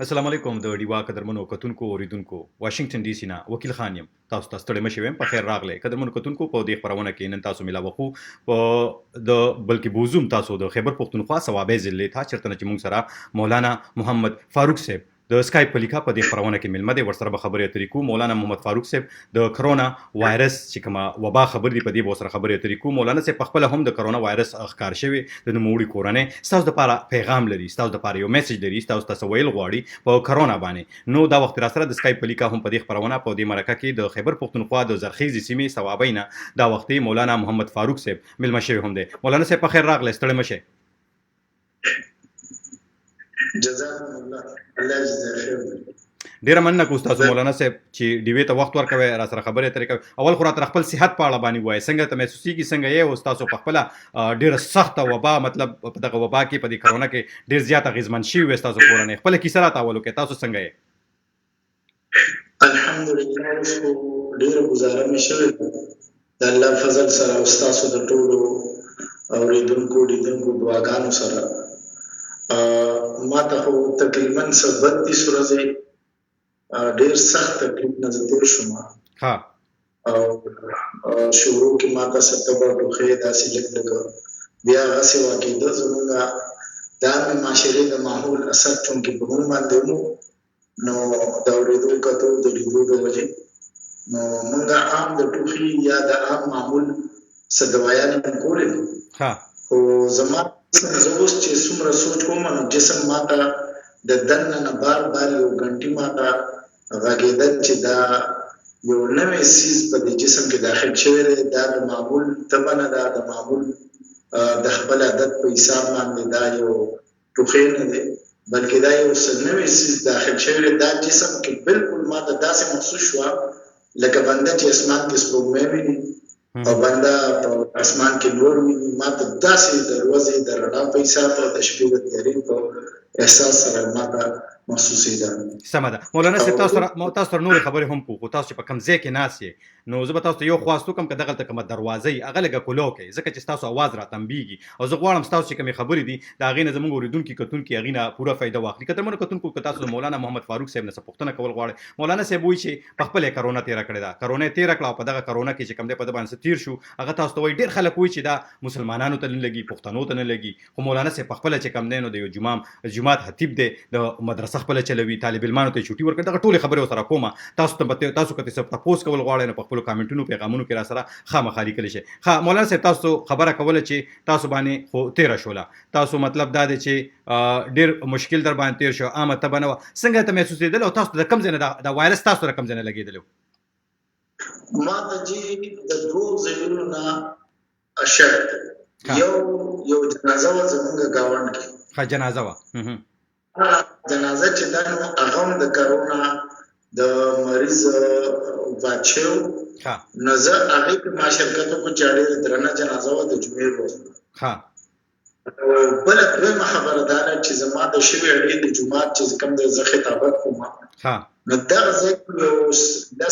السلام علیکم د ډیوا قدرمنو کتونکو اوریدونکو واشنگټن ډي سي نه وکیل خان یم تاسو ته ستړي مشي ویم په خیر راغله قدرمنو کتونکو په دې خبرونه کې نن تاسو ملا وخو په د بلکې بوزوم تاسو د خیبر پختونخوا ثوابې ضلع ته چرته چې موږ سره مولانا محمد فاروق صاحب د سکایپ په لیکه په دې خبرونه کې ملمه دي ورسره به خبرې اترې کوو. مولانا محمد فاروق صاحب د کرونا وایرس چې کومه وبا خبر دی په دې به سره خبرې اترې کوو. مولانا صاحب په خپل هم د کرونا وایرس ښکار شوی د نوموړي کورنۍ ستاسو لپاره پیغام لري، ستاسو لپاره یو میسج لري، ستاسو ویل غواړي په کرونا باندې. نو دا وخت را سره د سکایپ په لیکه هم په دې خبرونه په دې مرکه کې د خیبر پختونخوا د زرخیزي سیمې ثوابین دا وخت مولانا محمد فاروق صاحب ملما شوی هم دی. مولانا صاحب په خیر راغله ستړي مشه. جزاكم الله جزاك خير. ډیره مننه کوم تاسو مولانا صاحب چې ډیوی ته وخت ورکوي را سره خبرې اترې کوي. اول خو را تر خپل صحت په اړه باندې وایي څنګه ته محسوسيږي، څنګه یې او تاسو په خپل ډیره سخت وبا مطلب په دغه وبا کې په دې کرونا کې ډیر زیات غیزمن شي وي تاسو کورنۍ خپل کیسه را تاولو کې تاسو څنګه یې؟ الحمدلله ډیره گزاره مې شوې د الله فضل سره او تاسو د ټولو اوریدونکو دعاګانو سره ما ته خو تقریبا 32 ورځې ډیر سخت تکلیف نه تیر شوم. ها او شروع کې ما ته ستبه ټوخې داسې لګ بیا غسه واکېده زمونږ د معاشري د ماحول اثر چونکې په موږ باندې نو دا ورېدو کتو د لیدو د وجې نو موږ عام د ټوخې یا د عام معمول څه دوايانې کولې. ها او زما زه اوس چې څومره سوچ کوم نو جسم ماته د دننه نه بار یو غنټي ماته غږېدل چې دا یو نوې سیز په دې جسم کې داخل شوی دی. دا د معمول طبعا دا د معمول د خپل عادت په حساب باندې دا یو ټوخې نه دی بلکې دا یو نوې سیز داخل شوی دی. دا جسم کې بالکل ماته داسې محسوس شو لکه بنده چې اسمان کې سپوږمۍ ویني او بنده په اسمان کې نور ویني. ماته داسې د ورځې د رڼا په حساب او د شپې د تیارې په احساس سره ماته محسوسېده. سمه ده مولانا صاحب تاسو سره نور خبرې هم کوو. تاسو چې په کوم ځای کې ناست یې نو زه به تاسو ته یو خواست وکړم که دغلته کومه دروازه هغه لږه کولو کړئ ځکه چې ستاسو اواز راتنبیږي او زه غواړم ستاسو چې کومې خبرې دي د هغې نه زموږ اورېدونکي کتونکي هغې نه پوره فایده واخلي. قدرمنو کتونکو که تاسو د مولانا محمد فاروق صاحب نه څه پوښتنه کول غواړئ. مولانا صاحب وایي چې په خپله یې کرونا تېره کړې ده، کرونا یې تېره کړه او په دغه کرونا کې چې کوم دی په ده باندې څه تېر شو هغه تاسو ته وایي. ډېر خلک وایي چې دا مسلمانانو ته نه لګي، پښتنو ته نه لګي، خو مولانا صاحب په خپله چې کوم دی نو د یو جومات خطیب دی، د مدرسه خپله چلوي، طالب علمانو ته چوټي ورکړي. دغه ټولې خبرې ورسره کومه. تاسو که څه تپوس کول غواړئ نو په خپلو کامنټونو پیغامونو کې را سره خامخا لیکلی شي. ښه مولانا صاحب تاسو خبره کوله چې تاسو باندې خو تېره شوله، تاسو مطلب دا دی چې ډېر مشکل در باندې تېر شو، عامه تبه نه وه. څنګه ته محسوسېدل او تاسو د کوم ځای نه دا وایرس تاسو سره کوم ځای نه لګېدلی و؟ ما ته چې د دوو ځایونو نه شک یو جنازه وه زمونږ ګاونډ کې. ښه جنازه وه. جنازه چې دا نو هغه هم د کرونا د مریض وفات شوی نو زه هغې کې ما شرکت وکړو چې ډېره درنه جنازه وه د جمعې ورځ. او بله دویمه خبره دا ده چې زما د شوي اړې د جومات چې کوم دی زه خطابت کوم نو دغه ځای کې یو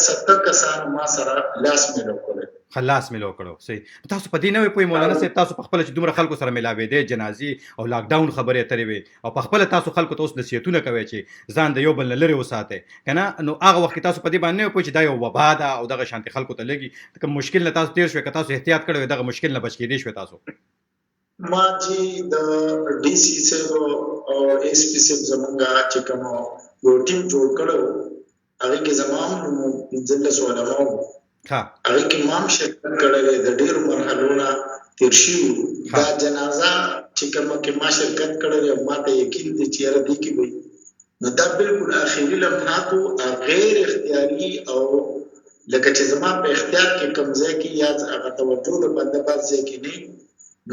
70 کسانو ما سره لاس میلو کړی. لاس میلو کړو. صحیح. تاسو په دې نه وی پوهئ مولانا صاحب تاسو په خپله چې دومره خلکو سره میلاوېدې جنازې او لاکډاون خبرې اترې وې او په خپله تاسو خلکو ته اوس نصیحتونه کوئ چې ځان د یو بل نه لرې وساتئ که نه نو هغه وخت کې تاسو په دې باندې نه وی پوه چې دا یو وبا ده او دغه شانتې خلکو ته لګي کوم مشکل نه تاسو تېر شوئ که تاسو احتیاط کړی وی دغه مشکل نه بچ کېدی شوئ تاسو؟ ما چې د ډي سي صاحب او ایس پي صاحب زمونږ چې کوم یو ټیم جوړ کړی هغې کې زما هم 15 علما وو هغې کې ما هم شرکت کړی دی د ډېرو مرحلو نه تېر شوي. دا جنازه چې کومه کې ما شرکت کړی دی ما ته یقین دی چې یاره دې کې وي نو دا بالکل آخري لمحات وو غیر اختیاري او لکه چې زما په اختیار کې کوم ځای کې یا هغه توجه د بنده بعض ځای کې نه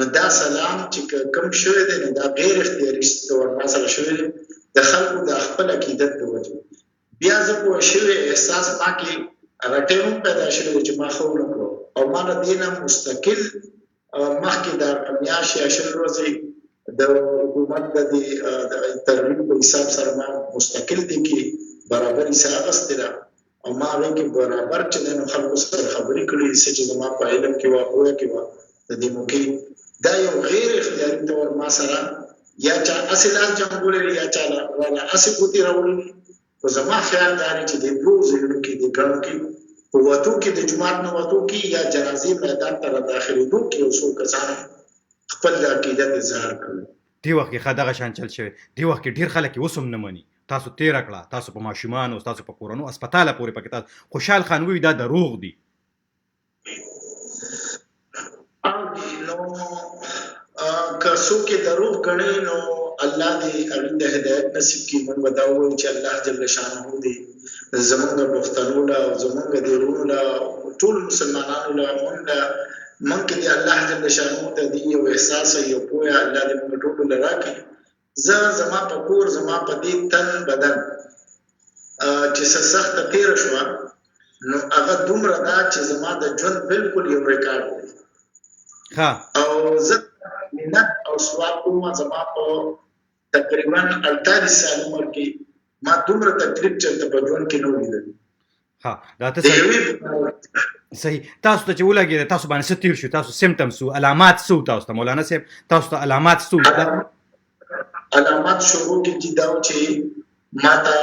نو دا سلام چې کوم شوی دی نو دا غیر اختیاري طور ما سره شوی دی د خلکو د خپل عقیدت د وجې. بیا زه پوه شوی احساس ما کې هغه ټیم هم پیدا شوی چې ما ښه ونه کړو او ما له دې نه مستقل مخکې د میاشتې یا 10 ورځې د حکومت د دې ترغیب په حساب سره ما مستقل دي کې برابر حصه اخیستې ده او ما هغې کې برابر چې دی نو خلکو سره خبرې کړي څه چې زما په علم کې وه پوهه کې وه د دې موقع دا یو غیر اختیاري طور ما سره یا چا اصلاح جنگولې یا چا ولا اسی کوتی راوړي او زما خیال دا چې د دوه ځینو کې د ګڼو کې په واتو کې د جماعت نه واتو کې یا جنازې میدان ته داخلېدو کې او څو کسان خپل د عقیدت اظهار کوي. دی وخت کې خدغه شان چل شوی، دی وخت کې ډیر خلک وسم نه مني. تاسو تیر کړه، تاسو په ماشومان او تاسو په کورونو هسپتال پورې پکې تاسو خوشحال خان وی دا دروغ دی. نو که څوک دروغ غني نو الله دې اړینده هدایت نصیب کړي. موږ وداو چې الله جل شانه دې زمونږ پښتنو لا زمونږ د ورونو لا ټول مسلمانانو لا موږ کې الله جل شانه ته دې یو احساس یو پوهه الله دې موږ ټول لراکي. زما په کور زما په دې تن بدن چې سخت تیر شو نو هغه دومره دا چې زما د ژوند بالکل یو ریکارډ دی. ها او زه منت او سوال کوم زما په تقریبا 48 سال عمر کې ما دومره تکلیف چلته په ژوند کې نه ولیدل. ها دا ته صحیح. تاسو ته چې ولګي تاسو باندې څه تیر شو، تاسو سیمټمز او علامات څه تاسو ته مولانا صاحب تاسو ته علامات څه علامات شروع کې دا چې ماته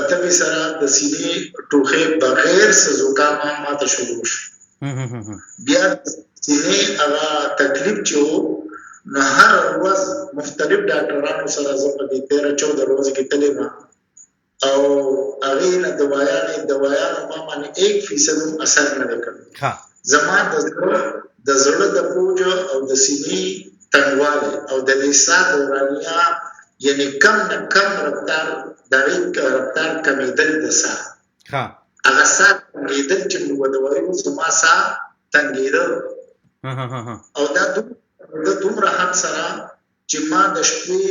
تبې سره د سینې ټوخې بغیر زکام ماته شروع شو. بیا سینې هغه تکلیف چې نو هر ورځ مختلف ډاکټرانو سره زه په دې 13-14 ورځې کې تللی وم او هغې نه دوايانو ما باندې 1% اثر نه دی کړی. زما د زړه د بوج او د سینې تنګوالی او د لیسا دورانیه یعنی کم نه کم رفتار کمیدل د سا هغه سا تنګېدل چې موږ د وایو زما سا تنګېدل او دا دومره حد سره چې ما د شپې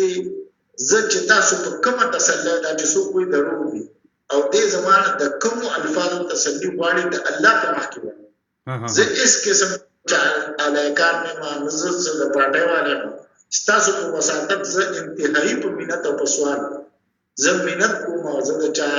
زه چې تاسو په کومه تسلی دا چې څوک وایي دروغ دي او دې زمانه د کومو الفاظو تسلی غواړي د الله په مخ کې وایي. زه هېڅ قسم علاقار نه ما نظر څه د پاټۍ والا ستاسو په وساطت زه انتهایی په مینت او په سوال زه مینت کوم او زه د چا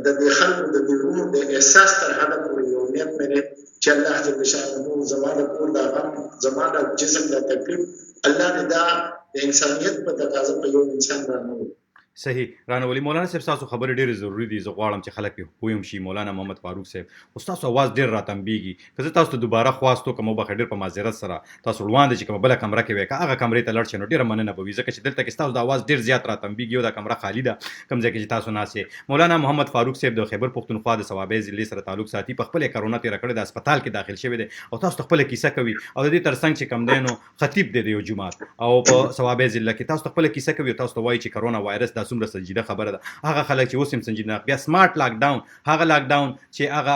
د دې خلکو د دې د احساس تر حده پورې یو نیت مې چې الله جل شانه زما د کور د غم زما د جسم د تکلیف الله دې دا د انسانیت په تقاضا په یو انسان باندې صحیح رانولي. مولانا صاحب تاسو خبره ډیره ضروری دي. زه غواړم چې خلک په پویم شي. مولانا محمد فاروق صاحب تاسو आवाज ډیر راتمبيږي. که زه تاسو ته دوباره خواستو کوم به ډیر په معذرت سره تاسو روان دي چې کوم بل کمره کې وای کا هغه کمرې ته لړ شنو ډیر مننه به وي ځکه چې دلته کې تاسو د आवाज ډیر زیات راتمبيږي او دا کمره خالی ده کوم ځای کې تاسو ناسي. مولانا محمد فاروق صاحب د خیبر پختونخوا د ثوابې ضلع سره تعلق ساتي. په خپل کرونا تیر کړی د هسپتال کې داخل شوی دی او تاسو خپل کیسه کوي او د دې ترڅنګ چې کم دینو خطیب دی یو جمعه او په ثوابې ضلع کې تاسو خپل کیسه کوي تاسو وایي چې کرونا وایرس د څومره سنجیده خبره ده. هغه خلک چې اوس هم سنجیده بیا سمارټ لاک ډاون هغه لاک ډاون چې هغه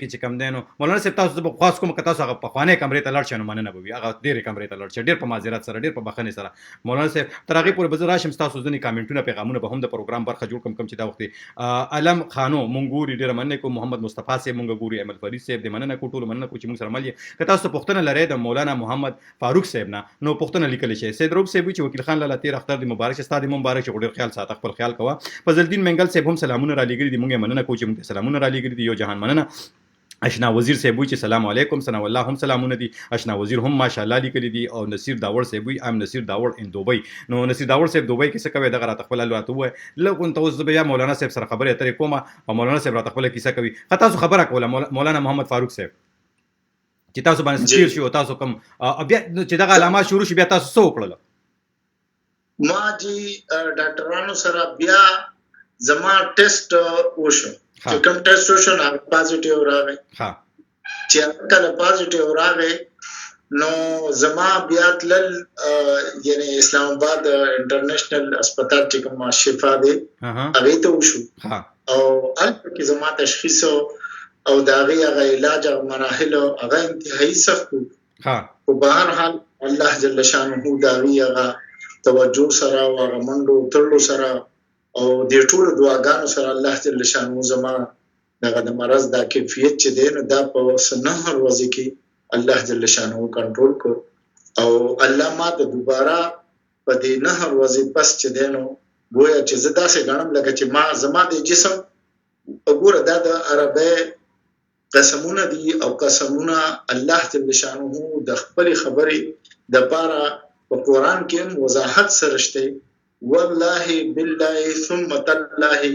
کې چې کم دینو مولانا صاحب تاسو په خاص کوم که تاسو هغه په خوانې کمرې ته لړ شنو مننه به وي هغه ډېرې کمرې ته لړ شي ډېر په معذرت سره ډېر په بخښنې سره. مولانا صاحب تر هغې پورې به زه راشم ستاسو ځینې کامنټونه پیغامونه به هم د پروګرام برخه جوړ کړم کوم چې دا وخت علم خانو مونږ ګوري ډېره مننه کوم. محمد مصطفی صاحب مونږ ګوري. احمد فرید صاحب دې مننه کوو ټولو مننه کوو چې مونږ سره مل یې. که تاسو پوښتنه لرئ د مولانا محمد فاروق صاحب نه نو پوښتنه لیکلی شئ. سید روب صاحب چې وکیل خان لاله تیر اختر دې مبارک شه. ستا دې مبارک شه. ډېر خیال ساته خپل خیال کوه. فضل الدین منګل صاحب هم سلامونه را لېږلي دي. مونږ یې مننه کوو چې مونږ ته سلامونه را لېږلي دي. یو جهان مننه. اشنا وزیر صاحب وی چې سلام علیکم ثنا الله هم سلامونه دي. اشنا وزیر هم ماشاءالله لیکلي دي او نصیر داور صاحب وی ام نصیر داور ان دوبۍ. نو نصیر داور صاحب دوبۍ کې څه کوي دغه راته خپل الواته وای لکه تاسو بیا مولانا صاحب سره خبرې اترې کومه او مولانا صاحب راته خپل کیسه کوي. تاسو خبره کوله مولانا محمد فاروق صاحب چې تاسو باندې تیر شو تاسو کوم بیا چې دغه علامات شروع شي بیا تاسو څه وکړل؟ ما جی ډاکټرانو سره بیا زما ټیسټ وشو چې کوم ټیسټ وشو نو پازیټیو راغی. چې کله پازیټیو راغی نو زما بیا تلل یعنی اسلام آباد انټرنیشنل هسپتال چې کوم شفا دی هغه ته وشو او البته کې زما تشخیص او دا هغه علاج او مراحل هغه انتهایی سخت او بهر حال الله جل شانه دا هغه توجه سره او هغه منډو ترلو سره او د ټولو دعاګانو سره الله جل شانه زما دغه د مرض دا کیفیت چې دی نو دا په سنه ورځ کې الله جل شانه کنټرول کو او الله ما ته دوباره په دې نه ورځ پس چې دی نو گویا چې زدا سه غنم لکه چې ما زما د جسم وګوره دا د عربی قسمونه دي او قسمونه الله جل شانه د خپل خبرې د پاره په قران کې وضاحت سره شته والله بالله ثم تالله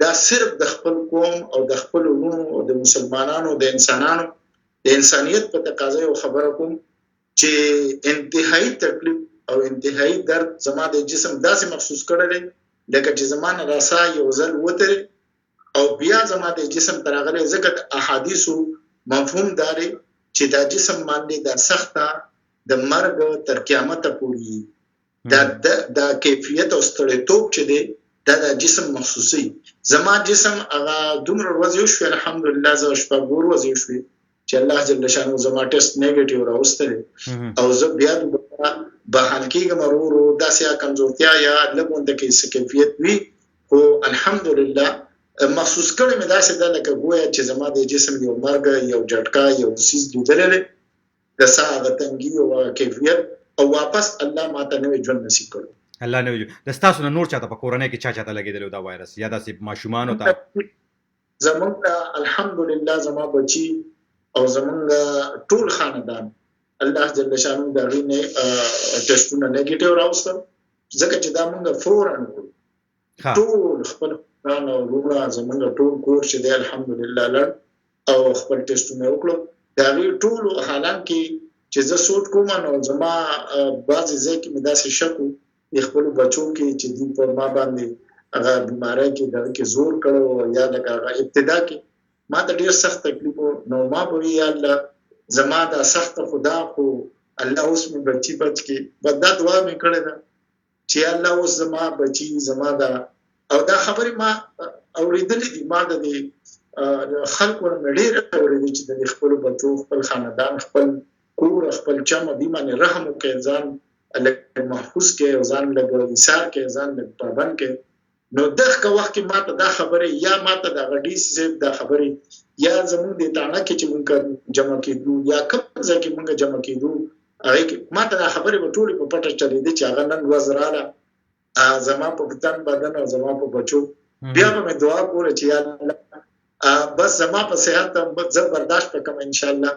دا صرف د خپل قوم او د خپل ورونو او د مسلمانانو د انسانانو د انسانيت په تقاضا او خبره کوم چې انتهایی تکلیف او انتهایی درد زما د جسم داسې محسوس کړل لکه چې زما راسا یو ځل وته او بیا زما د جسم ترغله زکه د احادیثو مفهوم داري چې دا جسم باندې د سخته د مرګ تر قیامت پورې دا کیفیت او ستړیتوب چې دی دا د جسم محسوسي زما جسم هغه دومره ورځې شو الحمدلله زه شپږ ورځې شو چې الله جل شانه زما ټیسټ نیگیټیو راوستل او زه بیا به حال کېږم ورو داسې کمزورتیا یا لګون د کیفیت وی او الحمدلله محسوس کړم مې داسې ده لکه ګویا چې زما د جسم یو مرګ یو جټکا یو سیز لیدلې د ساغه تنګي او کیفیت او واپس الله ماته نوې ژوند نصیب کړو الله نوې د تاسو نور چاته په کورنۍ کې چاته لګیدل دا وایرس یا داسې ماشومان او ته زمونږ الحمدلله زما بچي او زمونږ ټول خاندان الله جل شانه دا غینه ټیسټونه نیگیټیو راوستل ځکه چې دا مونږ فورن کړو ټول خپل نو روغه زمونږ ټول کور چې دی الحمدلله لړ او خپل ټیسټونه وکړو دا وی ټول حالان کې چې زه سوچ کوم نو زما بعضی ځکه مې داسې شکو خپل بچو کې چې دی په ما باندې هغه بیماری کې دغه کې زور کړو یا لکه ابتدا کې ما ته ډیر سخت تکلیف نو ما په یا الله زما دا سخت خدا خو الله اوس مې بچي بچ کې بد دعا مې کړې ده چې الله اوس زما بچي زما دا او دا خبرې ما اوریدلې دي ما د خلکو نه ډیر اوریدلې چې د خپل بچو خپل خاندان خپل کور خپل چم دی باندې رحم وکړي ځان الله محفوظ کې ځان له انصار کې ځان له پابند کې نو دغه وخت کې ماته دا خبره یا ماته دا غډي سیب دا خبره یا زموږ د تاڼه کې چې مونږ جمع کېدو یا کوم ځای کې مونږ جمع کېدو هغه ماته دا خبره په ټوله په پټه چلې دي چې هغه نن وزراله زما په بدن بدن او زما په بچو بیا به دعا کوله چې یا الله بس زما په صحت زه برداشت وکم ان شاء الله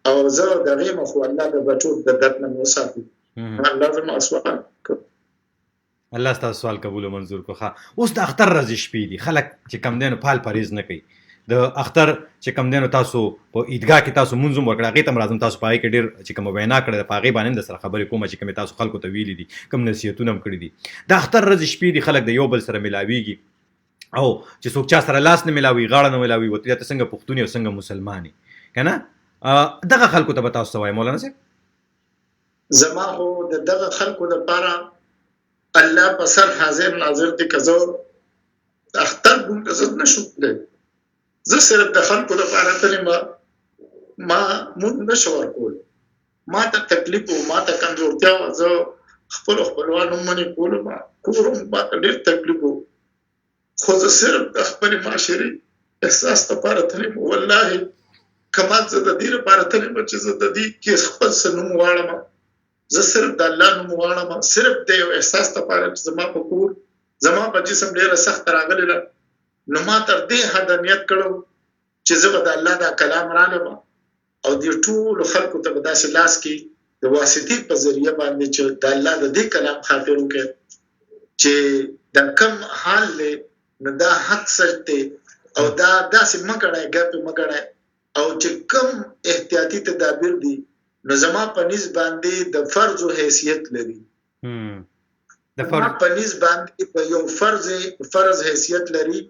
او زه دغه مخ الله د بچو د درد نه وساتم الله زما سوال الله ستاسو سوال قبول او منظور کو ښه اوس د اختر ورځې شپې دي خلک چې کم دینو پال پریز نه کوي د اختر چې کم دینو تاسو په عیدګاه کې تاسو منځم ورکړه هغه تم راځم تاسو پای کې ډیر چې کوم وینا کړې په هغه باندې د سره خبرې کوم چې کوم تاسو خلکو ته ویلي دي کوم نصیحتونه هم کړی دي د اختر ورځې شپې دي خلک د یو بل سره ملاويږي او چې څوک چا سره لاس نه ملاوي غاړه نه ملاوي وته ته څنګه پښتوني او څنګه مسلماني کنه دغه خلکو ته به تاسو وایي مولانا صاحب زما هو دغه خلکو لپاره الله په سر حاضر ناظر دي کزو اختر دې عزت نشو زه صرف د خلکو لپاره تلم ما مون نشو ورکول ما ته تکلیف او ما ته کمزورتیا زه خپلوانو باندې کول ما کوم ما ته ډېر تکلیف خو زه صرف د خپل معاشري احساس لپاره تلم والله کما زه د دې لپاره تلم چې زه د دې کې خپل سنوم واړم زه صرف د الله نوم واړم صرف د یو احساس لپاره چې زما په کور زما په جسم ډیره سخت راغلی نو ما تر دې حد نیت کړو چې زه به د الله دا کلام رالم او دې ټول خلکو ته به داسې لاس کې د واسطې په ذریعه باندې چې د الله د دې کلام خاطر وکړي چې د کم حال له نو دا حق سچ او دا داسې مګړای ګپ مګړای او چې کم احتیاطي تدابیر دي نو زما په نسبت باندې د فرض او حیثیت لري د فرض په نسبت باندې په یو فرض حیثیت لري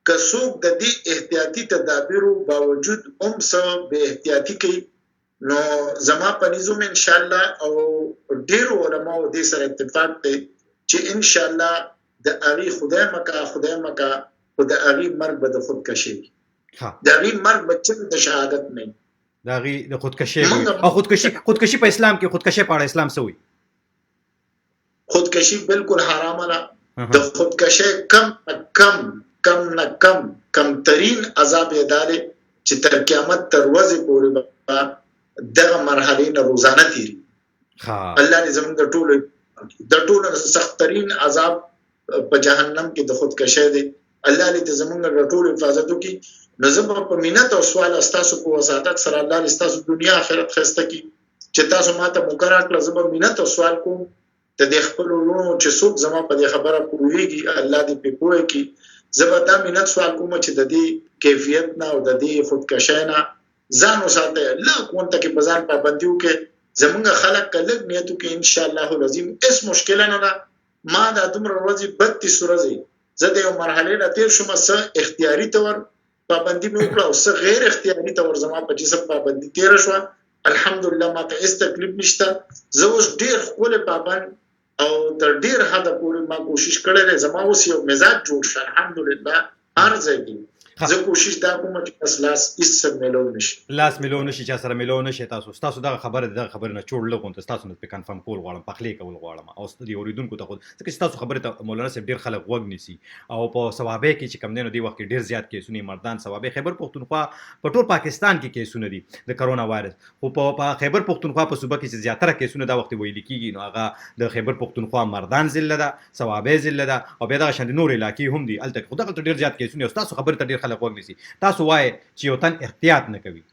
که څوک د دې احتیاطي تدابیرو باوجود سو به احتیاطي کوي نو زما په نظم ان شاء الله او ډیر علماء دې سره اتفاق دی چې ان شاء الله د اغي خدای مکا او د اغي مرګ به د خودکشي د اغي مرګ بچو د شهادت نه د اغي د خودکشي او خودکشي په اسلام کې خودکشي په اړه اسلام څه وایي خودکشي بالکل حرام نه د خودکشي کم ترین عذاب ادارے چې تر قیامت تر ورځې پورې دغه مرحله نه روزانه تیری الله دې زموږ د ټولو سخت ترین عذاب په جهنم کې د خودکشي دی الله دې زموږ د ټولو حفاظت وکړي نو زه په مننت او سوال استاسو په وسادت سره الله دې تاسو دنیا آخرت خسته کی چې تاسو ماته مقرره کړل زه به مینت او سوال کوم د دې خپل ورونو چې څوک زما په دې خبره پوهیږي الله دې په پوهه کې زه به دا مینت سوال کوم چې د دې کیفیت نه او د دې خودکشۍ نه ځان وساتئ الله کوم ته کې بازار پابندي وکړي زمونږ خلک کلک نیتو کې ان شاء الله العظیم اس مشکل نه ده ما دا دومره ورځې 32 ورځې زه د یو مرحله نه تیر شوم څه اختیاري تور پابندي مې وکړه او څه غیر اختیاري تور زما په جسم پابندي تیر شو الحمدلله ما ته هیڅ تکلیف نشته زه اوس ډیر خپل پابند او تر ډیر حد پورې ما کوشش کړې زما اوس یو مزاج جوړ شو الحمدلله هر ځای کې زه کوشش دا کوم چې اسلاس هیڅ ملو نشي لاس ملو نشي چې سره ملو نشي تاسو دا خبره نه چور لغون تاسو نه کنفرم کول غواړم پخلی کول غواړم او ستاسو اوریدونکو ته خو ځکه تاسو خبره ته مولانا صاحب ډیر خلک وګ نیسي او په ثوابه کې چې کم نه دی وخت ډیر زیات کیسونه مردان ثوابه خیبر پختونخوا په ټول پاکستان کې کیسونه دي د کرونا وایرس خو په خیبر پختونخوا په صوبه کې چې زیاتره کیسونه دا وخت ویل کیږي نو هغه د خیبر پختونخوا مردان ضلع ده ثوابه ضلع ده او بیا دا شاند نور علاقې هم دي الته خدای ډیر زیات کیسونه تاسو خبره ته ډیر خلک وګ نیسي تاسو وای چې یو تن احتیاط نه کوي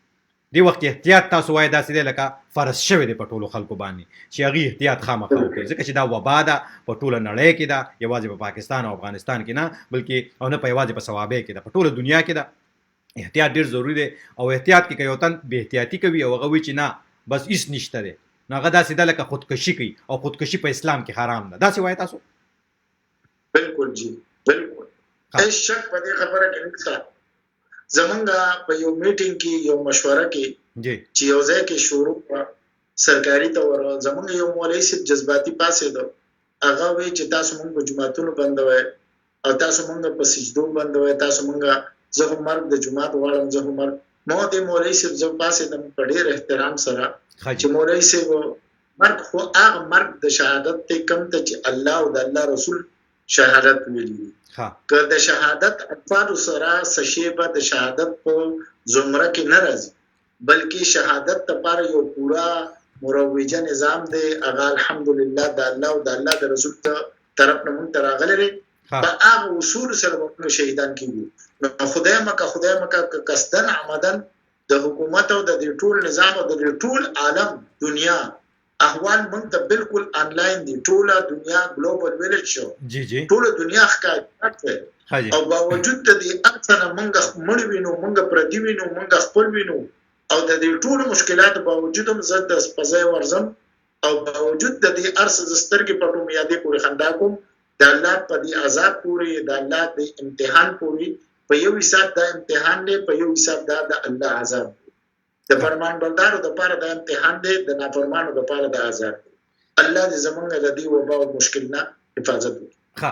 دی وخت احتیاط تاسو وای داسې دی لکه فرض شوی دی په ټولو خلکو باندې چې هغه احتیاط خامخا وکړي ځکه چې دا وبا ده په ټوله نړۍ کې ده یوازې په پاکستان او افغانستان کې نه بلکې او نه په یوازې په ثوابه کې ده په ټوله دنیا کې ده احتیاط ډیر ضروری دی او احتیاط کې یو تن به احتیاطي کوي او هغه وی چې نه بس هیڅ نشته دی نو هغه داسې ده لکه خودکشي کوي او خودکشي په اسلام کې حرام ده داسې وای تاسو بالکل جی بالکل هیڅ شک په دې خبره کې نشته زمونږ په یو میټینګ کې یو مشوره کې جی چې یو ځای کې شروع سرکاري تور زمونږ یو مولوی صاحب جذباتي پاسې دو هغه وی چې تاسو مونږ په جمعتونو بندوي او تاسو مونږ په سجدو بندوي تاسو مونږ زه مرګ د جمعات واړم زه مرګ مو د مولوی صاحب زو پاسې د په ډېر احترام سره چې مولوی صاحب مرګ خو هغه مرګ د شهادت ته کم ته چې الله او د الله رسول شهادت ویلي که د شهادت اطفال سره سشیبه د شهادت په زمره کې نه راځي بلکې شهادت لپاره یو پورا مروجه نظام دی هغه الحمدلله د الله او د الله د رسول طرف نه مونږ راغلي په هغه اصول سره موږ شهیدان کیږو نو خدای مکه قصدن عمدن د حکومت او د ټول نظام او د ټول عالم دنیا احوال مونږ ته بالکل آنلاین دي ټوله دنیا ګلوبل ویلیج شو جی جی ټوله دنیا ښکاري او باوجود د دې اکثره مونږ مړ وینو مونږ پردي وینو مونږ خپل وینو او د دې ټولو مشکلاتو باوجود هم زه د سپځای ورزم او باوجود د دې ارس زسترګې پټو میادې پورې خندا کوم د الله په دې عذاب پورې د الله د امتحان پورې په یو حساب دا امتحان دی په یو حساب دا د الله عذاب د فرمان بردارو د پاره د امتحان دی د نافرمانو د پاره د عذاب الله دې زمونږ د دې وبا او مشکل نه حفاظت وکړي ها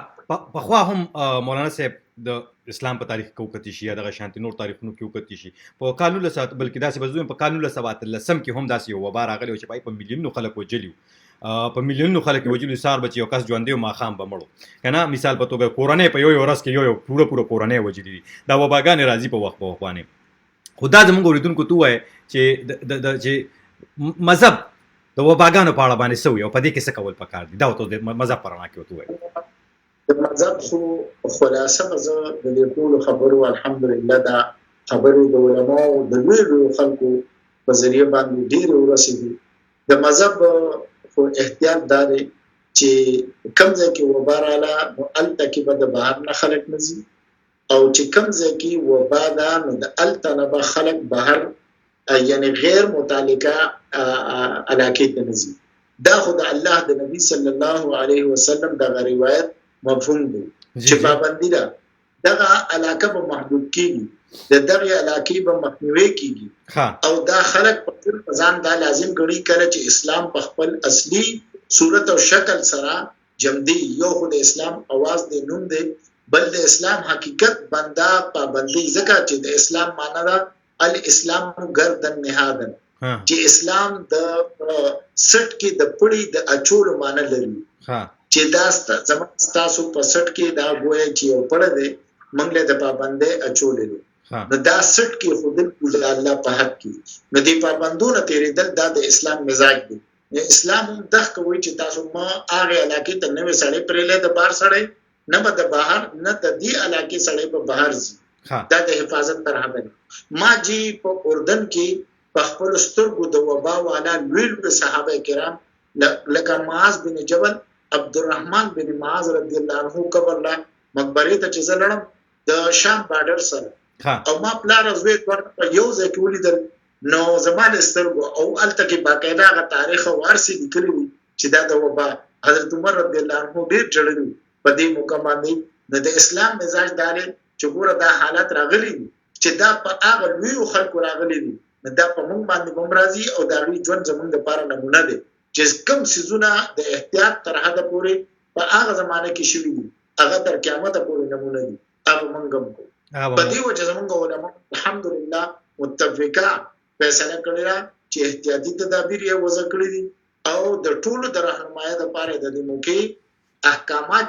په خوا هم مولانا صاحب د اسلام په تاریخ کې وکړي شي یا د شانتي نور تاریخونو کې وکړي شي په قانون له سات بلکې داسې بزوم په قانون له سوات لسم کې هم داسې وبا راغلی او چې په میلیونونو خلک وجلیو په میلیونونو خلک وجلیو سار بچي او کس ژوندې ما خام بمړو کنه مثال په توګه کورونه په یو ورځ کې یو پوره کورونه وجلی دا وباګان راځي په وخت په وخت خدا زموږ اوریدونکو ته وایي چې د مذهب د وباګانو په اړه باندې سوي او په دې کې څه کول پکار دي دا ته مذهب پرانا کې وته وایي د مذهب خو خلاصه مزه د دې ټول خبرو الحمدلله دا خبرو د علماء د لوی خلکو په ذریعہ باندې ډیر ورسېږي د مذهب خو احتیاط دار چې کم ځای کې وباراله نو الته کې به د بهر نه خلک نزي او چې کم ځای کې وبا ده نو د التنبه خلک بهر یعنی غیر متعلقه علاقې ته نزي دا خو د الله د نبی صلی الله علیه وسلم د روایت مفهوم دی چې پابندی ده دغه علاقه به محدود کیږي د دغه علاقې به مخنیوي کیږي او دا خلک په خپل ځان دا لازم ګڼي کړي چې اسلام په خپل اصلي صورت او شکل سره جمدی یو خو د اسلام आवाज دی نوم دی بل د اسلام حقیقت بندا پابندی ځکه چې د اسلام معنی دا الاسلام گردن نهادن چې اسلام د سټ کې د پړی د اچول معنی لري چې دا زموږ تاسو په سټ کې دا ګویا چې یو پړ دی موږ له د پابندې اچولې نو دا سټ کې خود د الله په حق کې نو دی پابندونه تیرېدل دا د اسلام مزاج دی اسلام دغه کوي چې تاسو ما هغه علاقې ته نوې سړی پرېلې د بار سړی نه به د بهر نه د دې علاقې سړی په بهر ځي دا د حفاظت تر هغه ما جی په اردن کې په خپل سترګو د وبا والا لوی صحابه کرام لکه معاذ بن جبل، عبدالرحمن بن معاذ رضی الله عنه قبر لا مقبره ته چې زلړم د شام بارډر سره او ما پلار زوی په یو ځای کې ولیدل، نو زمانه سترګو او الته کې باقاعده غ تاریخ وارثي لیکلي چې دا د وبا حضرت عمر رضی الله عنه ډیر جړل په دې موقع باندې د اسلام مزاج دار چې ګوره دا حالت راغلي چې دا په هغه لوی خلکو راغلي دي، دا په موږ باندې بمرازي او دا لوی ژوند زمونږ لپاره نمونه دی چې کوم سيزونه د احتیاط تر حده پورې په هغه زمانه کې شوي دي هغه تر قیامت پورې نمونه دي. هغه موږ هم کو په دې وجه زمونږ علماء الحمدلله متفقه فیصله کړی را چې احتیاطي تدابیر یې وضع کړی دي او د ټولو د راهنمایي لپاره د دې موقع احکامات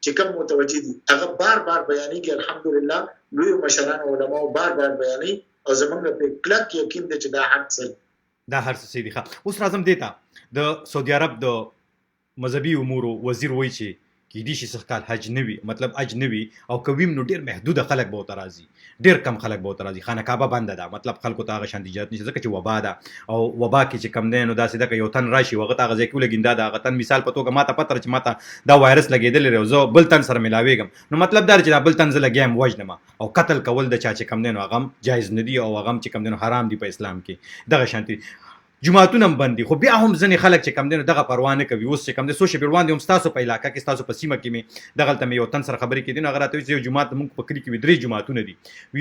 چې کوم متوجي دي هغه بار بار بیانېږي. الحمدلله لوی مشران علماء بار بار بیانې او زمونږ په کلک یقین دي چې دا حق صحیح دا هر څه دي. اوس راځم دیتا د سعودي عرب د مذهبي امورو وزیر وایي چې کې دي چې څه کال حج نوي مطلب حج نوي او کویم نو ډیر محدود خلک به ترازي، ډیر کم خلک به ترازي، خانه کعبه بنده ده، مطلب خلکو ته هغه شان اجازه نشته ځکه چې وبا ده او وبا کې چې کم نه نو داسې ده یو تن راشي وغه ته غځي کول ګیندا ده غتن مثال په توګه ماته پتر چې ماته دا وایرس لګیدل لري زه بل تن سره ملاويږم نو مطلب دا چې دا بل تن زه لګیم وجنما او قتل کول د چا چې کم نه نو هغه جایز نه دي او هغه چې کم نه حرام دي په اسلام کې دغه شانتي جماعتونه باندې خو بیا هم ځنې خلک چې کم دي دغه پروا نه کوي. اوس چې کم دي سوشل بیروان دي هم تاسو په علاقې کې تاسو په سیمه کې می دغه تل یو تن سره خبرې کې دي نو غراته یو جماعت موږ په کلی کې درې جماعتونه دي،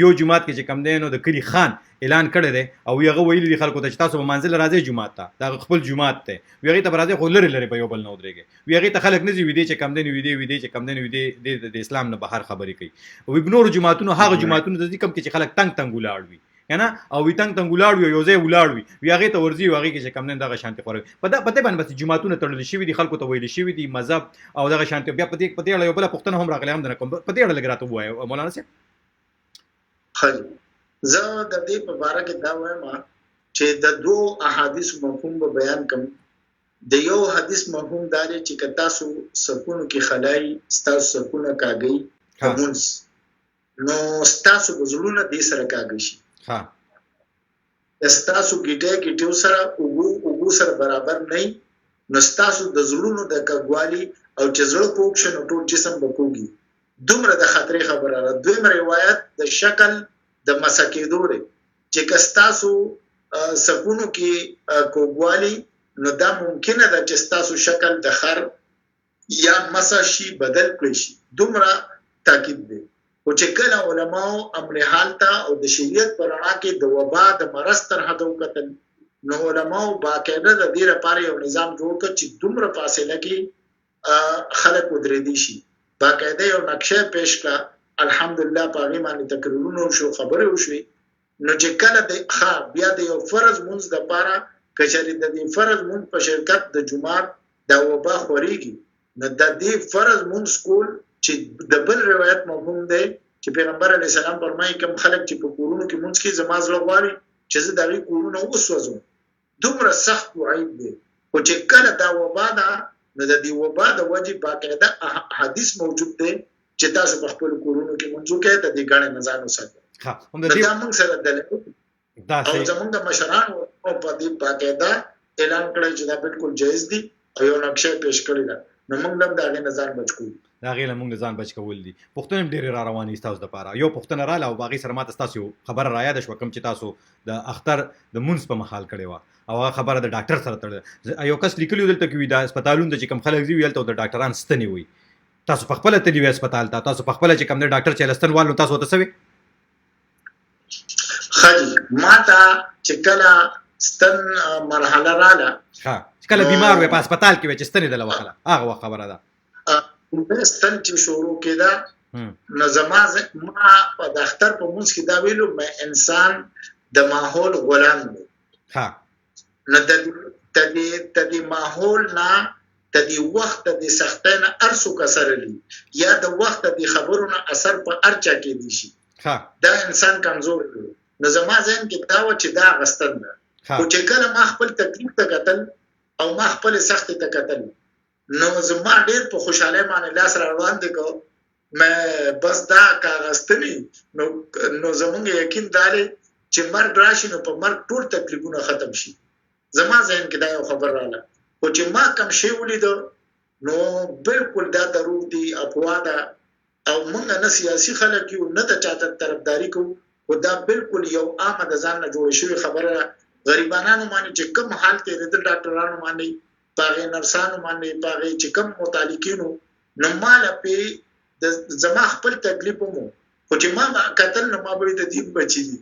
یو جماعت کې چې کم دي نو د کلی خان اعلان کړی دی او هغه ویلي دي خلکو ته چې تاسو په منځل راځي جماعت ته دا خپل جماعت ته ویغه ته راځي خو لری لری په یو بل نه ودرېږي ویغه ته خلک نه زی ویدي چې کم دي ویدي چې کم دي ویدي د اسلام نه بهر خبرې کوي او ابنور جماعتونه هغه جماعتونه د کم کې چې خلک تنگ ولاړ وي کنه او وی تنگ ولاړ یو ځای ولاړ وي هغه ته ورځي هغه کې چې کم نه دغه شانتي خوري پته باندې بس جماعتونه تړل شي دي خلکو ته ویل شي دي مذهب او دغه شانتي بیا پته یو بل پښتنه هم راغلی هم نه کوم پته یو لګراته وای مولانا سي خل زه د دې په اړه کې دا وایم چې د دوه احادیث مفهوم به بیان کوم. د یو حدیث مفهوم دا دی چې کتا سو سکون کې خلای ستاسو سکون کاږي کومس نو ستاسو بزرونه دې سره کاږي شي ها استاسو ګټه سره او سره برابر نه نو ستاسو د زړونو د کګوالي او چې زړه پوښ نو ټول جسم بکوږي دومره د خطرې خبره ده. دویم روایت د شکل د مسکیدو لري چې کستاسو سکونو کې کوګوالي نو دا ممکنه ده چې ستاسو شکل د خر یا مساشي بدل کړي شي دومره تاکید دی. او چې کله علماء امر حالتا او د شریعت پر اړه کې د وبا د مرض تر حد وکتل نو علماء باقاعده د دې لپاره یو نظام جوړ کړ چې دومره فاصله کې خلک ودرې دي شي باقاعده یو نقشه پیش کړه. الحمدلله په هغه باندې تقریرونه شو خبره وشوي نو چې کله د بیا د یو فرض منځ د لپاره کچري د دې فرض منځ په شرکت د جمعه د وبا خوريږي نو د دې فرض منځ کول چې د بل روایت مفهوم دی چې پیغمبر علی السلام فرمایي کوم خلک چې په کورونو کې مونږ کې زماز لغواري چې زه دغه کورونه وسوځم دومره سخت وعید دی. او چې کله دا وبا ده نو د دې وبا د وجې باقاعده حدیث موجود دی چې تاسو په خپل کورونو کې مونږ کې ته دې غاڼه نه ځانو ساتي ها هم د دې موږ سره دلته دا او زمونږ مشران او په دې باقاعده اعلان کړی چې دا بالکل جایز دي او یو نقشه پیش کړی ده نو موږ هم دا غي نظر بچو دا غیله موږ ځان بچ کول دي. پښتون ډېر را رواني تاسو د پاره یو پښتون را لاو باغی سره ماته تاسو خبر را یاد شو کوم چې تاسو د اختر د مونږ په محل کړي وا او خبره د ډاکټر سره تړل یو کس لیکلی دلته کې د هسپتالونو چې کوم خلک دی ویل ته د ډاکټران ستنی وي تاسو په خپل تلی وی هسپتال ته تاسو په خپل چې کوم د ډاکټر چې لستن والو تاسو ته سوي خالي ماته چې کله ستن مرحله رااله ها کله بیمار وي په هسپتال کې چې ستنی د لوخله هغه خبره ده ستن چې شروع کېده نو زما په دفتر په منځ کې دا ویلو مې انسان د ماحول غلام دی ها نو د دې ماحول نه د دې وخت د سختۍ نه ارسو کسرلی یا د وخت د خبرونو اثر په ارچا کې دي شي ها دا انسان کمزور دی نو زما ذهن کې دا و چې دا غستن ده او چې کله ما خپل تکلیف ته قتل او ما خپل سخت ته قتل نو زما ډېر په خوشاله باندې لاس روان دي کو مې بس دا کاغستنی نو زمونږ یقین داري چې مرګ راشي نو په مرګ ټول تکلیفونه ختم شي. زما ذهن کې دا یو خبر رااله خو چې ما کم شی ولید نو بالکل دا دروغ دی افوا ده او موږ نه سیاسي خلک یو نه د چاته طرفداري کوو خو دا بالکل یو عامه د ځان نه جوړ شوی خبره غریبانو باندې چې کوم حال کې د ډاکټرانو باندې پاغه نرسانو باندې پاغه چې کوم متعلقینو نو مال په د زما خپل تکلیف مو خو چې ما قتل نو ما به د دې بچی دي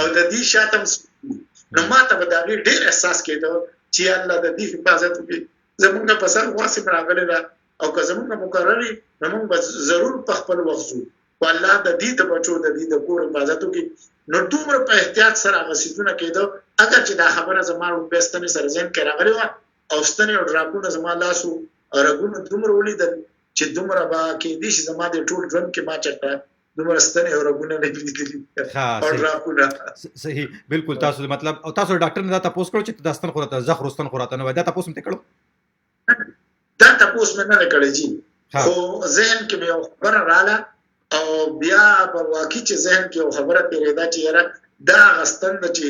او د دې شاتم نو ما ته به دا ډېر احساس کېده چې الله د دې حفاظت وکړي زمونږ په سر واسه راغلی دا او که زمونږ مقرري موږ به ضرور په خپل وخت ځو والله د دې د بچو د دې د کور حفاظت وکړي نو دومره په احتیاط سره غسیدونه کېده اگر چې دا خبره زما وبستنې سره ځین کې راغلی و او ستنې او ډراګونه زما لاسو رګونه دومره ولیدل چې دومره با کې دي چې زما د ټول ژوند کې ما چټه دومره ستنې او رګونه نه لیدلي او ډراګونه صحیح بالکل تاسو مطلب او تاسو ډاکټر نه دا تاسو کړو چې داستان خو راته زخر واستن خو راته نو دا تاسو مته کړو دا تاسو مې نه کړی جی خو ذهن کې مې خبره رااله او بیا په واقعي چې ذهن کې یو خبره پیدا چې یاره دا غستند چې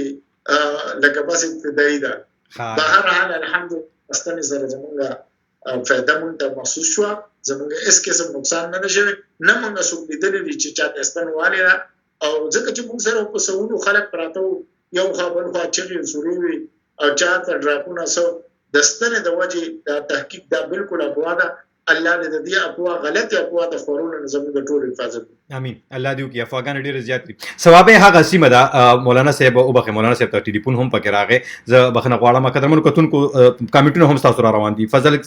لکه بس ابتدایي ده بهر حال الحمدلله استنې سره زمونږ فایده مونږ ته محسوس شو زمونږ اس قسم نقصان نه شوی نه مونږ څوک لیدلې چې چاته استنواله او ځکه چې مونږ سره په سونو خلک پراته یو خبر خو چې سوري او چاته ډراپونه سو دستنه د وجه د تحقیق دا بالکل افوا ده الله دې دې افوا غلط افوا د خورونو زموږ د ټول حفاظت امين الله دې وکي افغان ډېر زیات دي ثواب هغه سیمه ده مولانا صاحب او بخ مولانا صاحب ته ټلیفون هم پکې راغې ز بخنه غواړم قدرمن کتونکو کمیټونه هم تاسو را روان دي فضل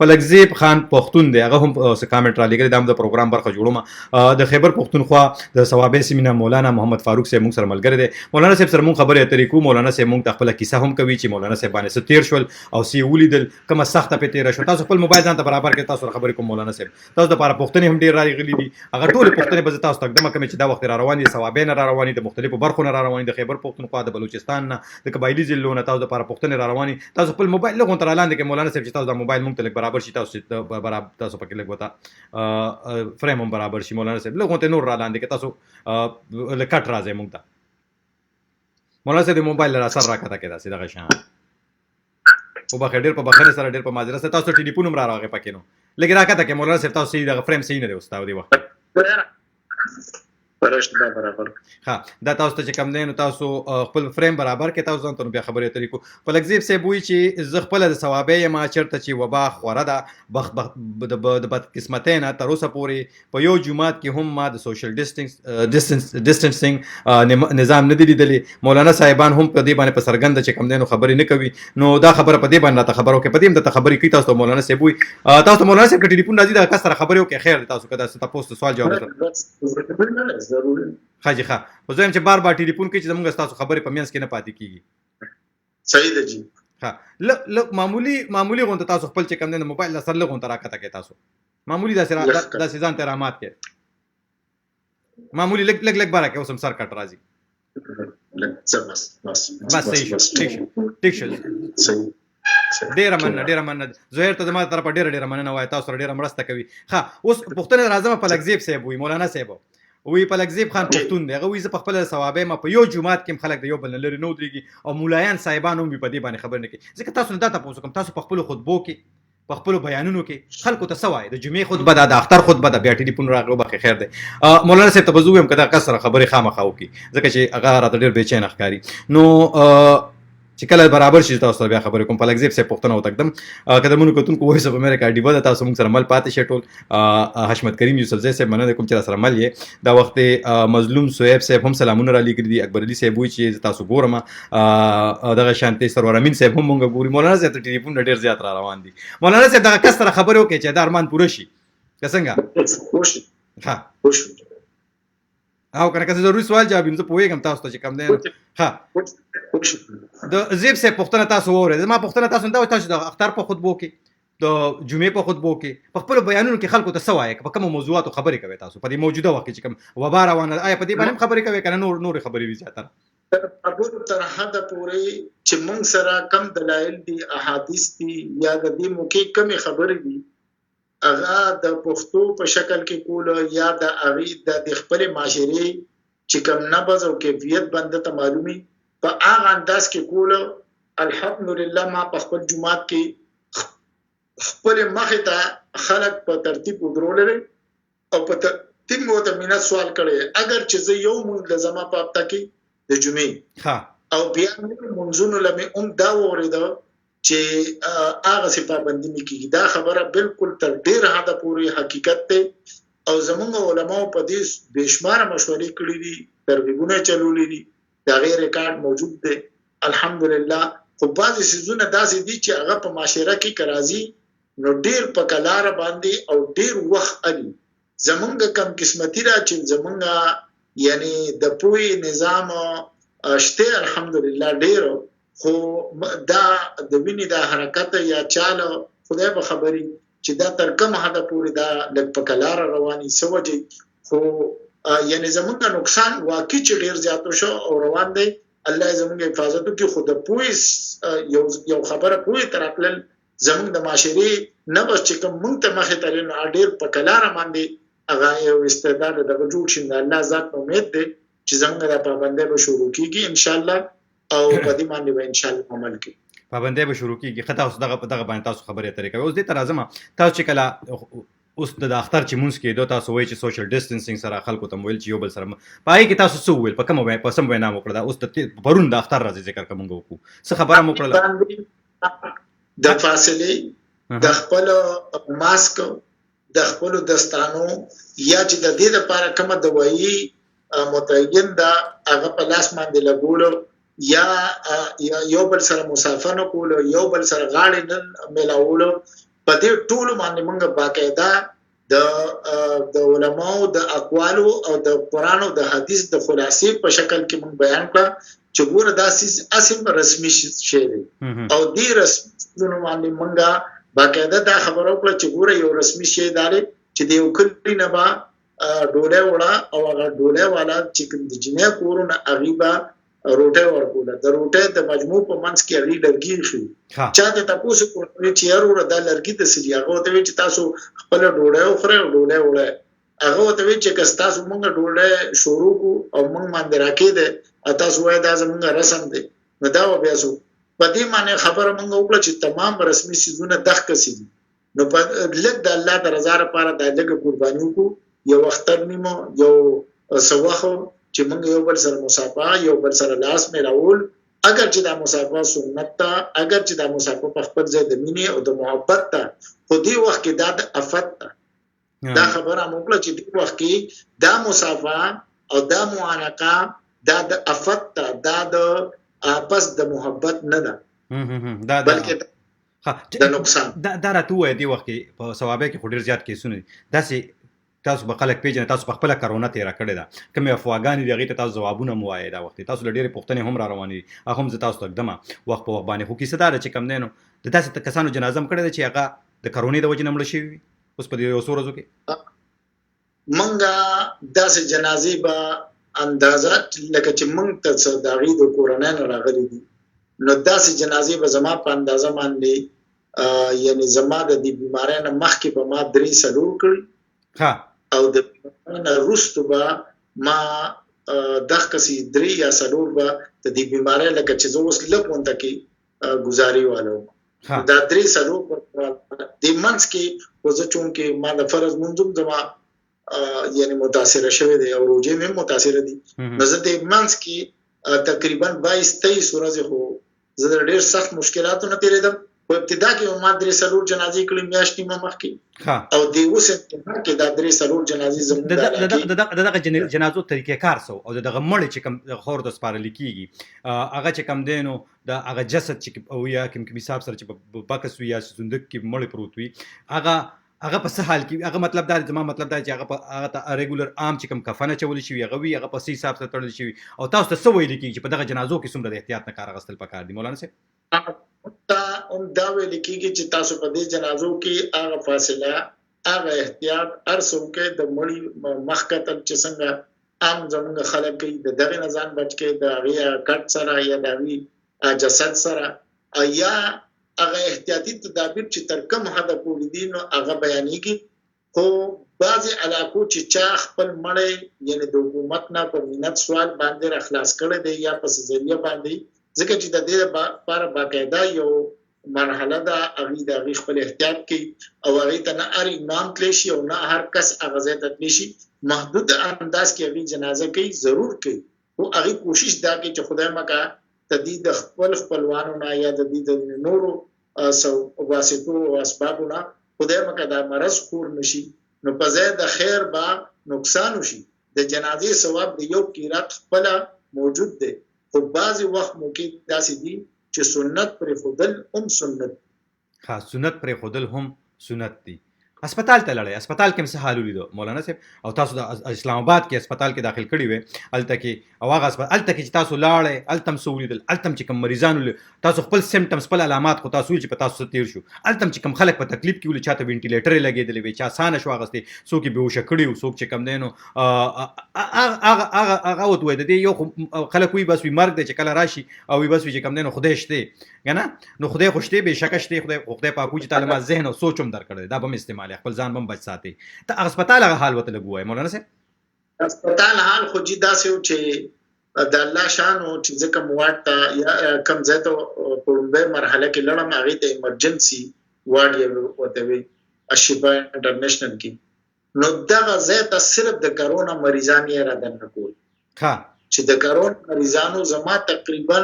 فلکزیب خان پختون دی هغه هم کامنټ را لګل د پروګرام برخه جوړوم د خیبر پختونخوا د ثواب سیمه مولانا محمد فاروق صاحب موږ سره ملګری دی مولانا صاحب سره موږ خبرې اترې کو مولانا صاحب موږ خپل کیسه هم کوي چې مولانا صاحب باندې ستیر شول او سی ولیدل کومه سخته په تیر شو تاسو خپل موبایل ځان ته برابر کې تاسو خبرې کوم مولانا صاحب تاسو د لپاره پښتنې هم ډیر راغلي دي هغه ټول پښتنې به تاسو تقدمه کوي چې دا وخت را روان دي ثوابین را روان دي د مختلفو برخو نه را روان دي د خیبر پښتونخوا د بلوچستان نه د قبایلی ضلعو نه تاسو د لپاره پښتنې را روان دي تاسو خپل موبایل له غونډه لاندې کې مولانا صاحب چې تاسو د موبایل مونږ ته لګ برابر شي تاسو برابر تاسو پکې لګ وتا فریم هم برابر شي مولانا صاحب له غونډه نور را لاندې کې تاسو لکټ راځي مونږ ته مولانا صاحب د موبایل را سره راکته کې دا سیده غشان او بخیر ډیر په بخیر سره ډیر په ماجرا سره تاسو ټلیفون هم را راغی پکې نو لګی راکته کې مولانا صاحب تاسو د فریم صحیح نه دی استاد دی وخت پرشتہ برابر ها دا تاسو ته چې کم دی نو تاسو خپل فریم برابر کې تاسو ځان ته بیا خبرې اترې کو فلکزیب صاحب وایي چې زه خپل د ثوابې ما چرته چې وبا خوره ده د بد قسمتۍ نه تر اوسه پورې په یو جومات کې هم ما د سوشل ډسټنسنګ نظام نه دی لیدلی مولانا صاحبان هم په دې باندې په څرګنده چې کم دی نو خبرې نه کوي نو دا خبره په دې باندې راته خبرو کې په دې د خبرې کوي تاسو مولانا صاحب وایي تاسو مولانا صاحب ټلیفون راځي دا کس سره خبرې وکړي خیر تاسو کدا تاسو سوال جواب ضروري خاجي ښه خو زه هم چې بار ټلیفون کوي چې زموږ تاسو خبرې په مینس کې نه پاتې کیږي صحیح ده جی ها معمولی غونډه تاسو خپل چې کم نه موبایل سره لغونډه راکته کې تاسو معمولی دا سيزان ته رحمت کې معمولی لګ بارا کې اوسم سر کټ راځي بس صحیح شو ډیره مننه زهیر ته زما طرف ډیره مننه وای تاسو ډیره مرسته کوي ها اوس پښتنه راځم په لګزیب صاحب وي مولانا صاحب وی په لګزیب خان پښتون دی هغه وی زه په خپل ثوابې ما په یو جمعات کې خلک د یو بل لري نو درېږي او مولایان صاحبان هم په دې باندې خبر نه کوي ځکه تاسو نه دا تاسو کوم تاسو په خپل خطبو کې په خپل بیانونو کې خلکو ته سوای د جمعې خطبه د اختر خطبه د بیا ټلیفون راغلو بخیر خیر دی مولانا صاحب ته بزوم کدا کسر خبرې خامخا وکي ځکه چې هغه راته ډېر بېچین ښکاري نو چې کله برابر شي تاسو بیا خبرې کوم په لګزیب صاحب پښتنه و تقدم قدمونو کتونکو وایس اف امریکا ډیبه د تاسو موږ سره مل پاتې شټول حشمت کریم یوسف زئی صاحب مننه کوم چې سره مل یې دا وخت مظلوم سہیب صاحب هم سلامونه را لګري دي اکبر علي صاحب وایي چې تاسو ګورم دغه شانتي سرور امین صاحب هم موږ ګوري مولانا صاحب ته ټلیفون ډېر زیات را روان دي مولانا صاحب دغه کس سره خبرې وکړي چې دا ارمان پوره شي څنګه ها او کنه که ضروري سوال جواب زه پوهیږم تاسو ته چې کم دی ها د زیب سے پښتنه تاسو وره ما پښتنه تاسو دا تاسو د اختر په خطبو کې د جمعې په خطبو کې په خپل بیانونو کې خلکو ته سوای په کوم موضوعاتو خبرې کوي تاسو په دې موجوده وخت کې چې کوم وبا روانه آیا په دې باندې خبرې کوي کنه نور خبرې وي زیاتره ابو تر حد پورې چې موږ سره کم دلایل دي احادیث دي یا د دې موکي کم خبرې دي اغا د پښتو په شکل کې کول یا د اغي د خپل معاشري چې کوم نبض او کیفیت بنده ته معلومي په هغه انداز کې کوله الحمدلله ما په خپل جمعات کې خپل مخې ته خلک په ترتیب ودرول او په ترتیب مو ته مینه سوال کړي اگر چې زه یو مونږ زما په هفته کې د جمعې ها او بیا منځونو لمه دا وریده چې هغه څه پابندي نکېږي دا خبره بالکل تر ډیر حد پورې حقیقت ته او زمونږ علماء په دې بشمار مشورې کړې دي ترغیبونه چلولې دي دا غیر ریکارډ موجود دی الحمدلله خو بعضی سيزونه داسې دي چې هغه په معاشره کې کرازي نو ډیر په کلار باندې او ډیر وخت علي زمونږ کم قسمتي را چې زمونږ یعنی د پوي نظام شته الحمدلله ډیر خو دا د ویني د حرکت یا چاله خدای په خبري چې دا تر کوم حد پورې دا د پکلار رواني سوجي خو یعنی زمونږ نقصان واقعي چې ډیر زیات شو او روان دی الله زمونږ حفاظت کوي خو د پوي یو خبره پوي تر خپل زمونږ د معاشري نه بس چې کوم مونږ ته مخه ترې ډیر پکلار باندې هغه یو استعداد د وجود شین الله ذات امید دی چې زمونږ د پابندۍ به شروع کیږي ان شاء الله او په دې باندې به ان شاء الله عمل کوي پابندۍ به شروع کیږي خطا اوس دغه باندې تاسو خبرې اترې کوي اوس دې تر ازمه تاسو چې کله اوس د اختر چې مونږ کې دوه تاسو وایي چې سوشل ډیسټنسینګ سره خلکو ته ویل چې یو بل سره پای کې تاسو څه ویل په کوم وای په سم وینا وکړه اوس د پرون د اختر راځي ذکر کوم وکړو څه خبره مو کړله د فاصله د خپل ماسک د خپل دستانو یا چې د دې لپاره کومه دوايي متعین دا هغه په لاس باندې لګول یا یو بل سره مسافر کول یو بل سره غاړې نن ملاول په دې ټول باندې موږ باقاعده د علماء د اقوالو او د قران او د حدیث د خلاصې په شکل کې موږ بیان کړ چې ګوره دا اسیم رسمي شی دی او دې رسمي باندې موږ باقاعده دا خبرو کړ چې ګوره یو رسمي شی دی چې د یو کلی نه با ډوله وړه او هغه ډوله والا چې کوم د جنې کورونه اغيبا روټه ورکوله د روټه د مجموع په منځ کې اړي لرګي شو چا ته تاسو کوی چې یارو د لرګي د سړي هغه ته چې تاسو خپل ډوډۍ خورئ او ډوډۍ وړئ هغه ته چې کستاسو موږ ډوډۍ شروع کو او موږ باندې راکې ده تاسو وای دا زموږ رسم دی نو دا بیا سو په دې معنی خبره موږ وکړه چې تمام رسمي سيزونه دغ کسي نو په لږ د الله د رضا لپاره د لږ قرباني کو یو وخت نیمو یو سوخو چې موږ یو بل سره مصافحه یو بل سره لاس ملاول اگر چې دا مصافحه سنت ته اگر چې دا مصافحه په خپل ځای د مینې او د محبت ته خو دې وخت کې دا د افت ته دا خبره موږ چې دې وخت کې دا مصافحه او دا معانقه دا د افت ته دا د اپس د محبت نه ده بلکې د نقصان دا راته وای دی وخت کې په ثوابه کې خډیر زیات کې سنوي داسې تاسو په خلک پیژنې تاسو په خپل کرونا تیر کړی دا کوم افواګانی دی هغه تاسو جوابونه مو وایي دا وخت تاسو لډېرې پوښتنې هم را روانې هغه هم تاسو ته دمه وخت په وخت باندې خو کیسه دا چې کم دینو د تاسو کسانو جنازه هم کړی چې هغه د کرونا د وجې نه مړ شوی اوس په دې اوس ورځو کې منګه داسې جنازې به اندازه لکه چې منګ ته داغي د کورونا نه راغلي دي نو داسې جنازې به زما په اندازه باندې یعنی زما د دې بیماری نه مخکې به ما 3 سلور کړی ها او د روستو با ما دغه کسي 3 یا سلور با د دې بیماری لکه چې زه اوس لپونته کې گزاري والو دا 3 سلور د منځ کې وزه چون کې ما د فرض منظم زما یعنی متاثر شوه دي او روزه مې متاثر دي نو زه د منځ کې تقریبا 22-23 ورځې خو زه ډېر سخت مشکلاتو نه تیرېدم په ابتدا کې ما 3 سلور جنازې کړې میاشتې ما مخکې او د اوس کې دا 3 سلور جنازې زموږ دغه جنازو طریقې کار سو او دغه مړ چې کوم خور د سپارل کیږي هغه چې کوم دینو د هغه جسد چې او یا کوم حساب سره چې بکس وي یا صندوق کې مړ پروت وي هغه په څه حال کې هغه مطلب دا زما مطلب دا چې هغه ته ریګولر عام چې کوم کفن چول شي هغه وي هغه په سي حساب سره تړل شي او تاسو ته څه ویل کیږي چې په دغه جنازو کې څومره احتیاط نه کار غستل پکار دي مولانا صاحب دا ویل کیږي چې تاسو په دې جنازو کې هغه فاصله هغه احتیاط ارسو کې د مړی مخکتل چې څنګه عام زموږ خلک کوي د دغه نزان بچ کې د هغه کټ سره یا د هغه جسد سره یا هغه احتیاطي تدابیر چې تر کوم حد پورې دي نو هغه بیانېږي خو بعضې علاقو چې چا خپل مړی یعنې د حکومت نه په منت سوال باندې را خلاص کړی دی یا په ذریعه باندې، ځکه چې د دې لپاره باقاعده یو مرحله ده، هغې د هغې خپل احتیاط کوي او هغې ته نه هر امام تلی شي او نه هر کس هغه ځای ته تلی شي، محدود انداز کې هغې جنازه کوي، ضرور کوي، خو هغې کوشش دا کوي چې خدای مکه د دې د خپل خپلوانو نه یا د دې د نورو واسطو او اسبابو نه خدای مکه دا مرض خور نشي، نو په ځای د خیر با نقصان وشي. د جنازې ثواب د یو قیرات خپله موجود دی، خو بعضې وخت موقع داسې دي چې سنت پرې ښودل هم سنت. ها سنت پرې ښودل هم سنت دي. هسپتال ته لاړئ، هسپتال کې هم څه حال ولیدو مولانا صاحب؟ او تاسو د اسلام آباد کې هسپتال کې داخل کړي وې، هلته کې او هغه هلته کې چې تاسو لاړئ هلته هم څه ولیدل؟ هلته هم چې کوم مریضان ولید تاسو خپل سیمټمز خپل علامات خو تاسو ویل چې په تاسو څه تېر شو، هلته هم چې کوم خلک په تکلیف کې ولید، چا ته وینټیلیټر یې لګېدلی وې، چا اسانه شو اخیستی، څوک یې بېهوشه کړي وو، څوک چې کوم دی نو هغه ورته وایي د دې یو خو خلک وایي بس وي مرګ دی چې کله راشي او وي بس وي چې کوم دی نو خدای شته که نه، نو خدای خو شته بېشکه شته، خدای پاک وایي چې تا له ما ذهن او سوچ هم درکړی دا به هم استعمالوي، خپل ځان به هم بچ ساتي. ته هسپتال هغه حال ورته لږ ووایه مولانا صاحب. هسپتال حال خو جي داسې و چې د الله شان و چې زه کوم واټ ته یا کوم ځای ته په لومړۍ مرحله کې لړم هغې ته ایمرجنسي واډ یې ورته وایي اشفا انټرنیشنل کې، نو دغه ځای ته صرف د کرونا مریضان یې را دننه کول چې د کرونا مریضانو زما تقریبا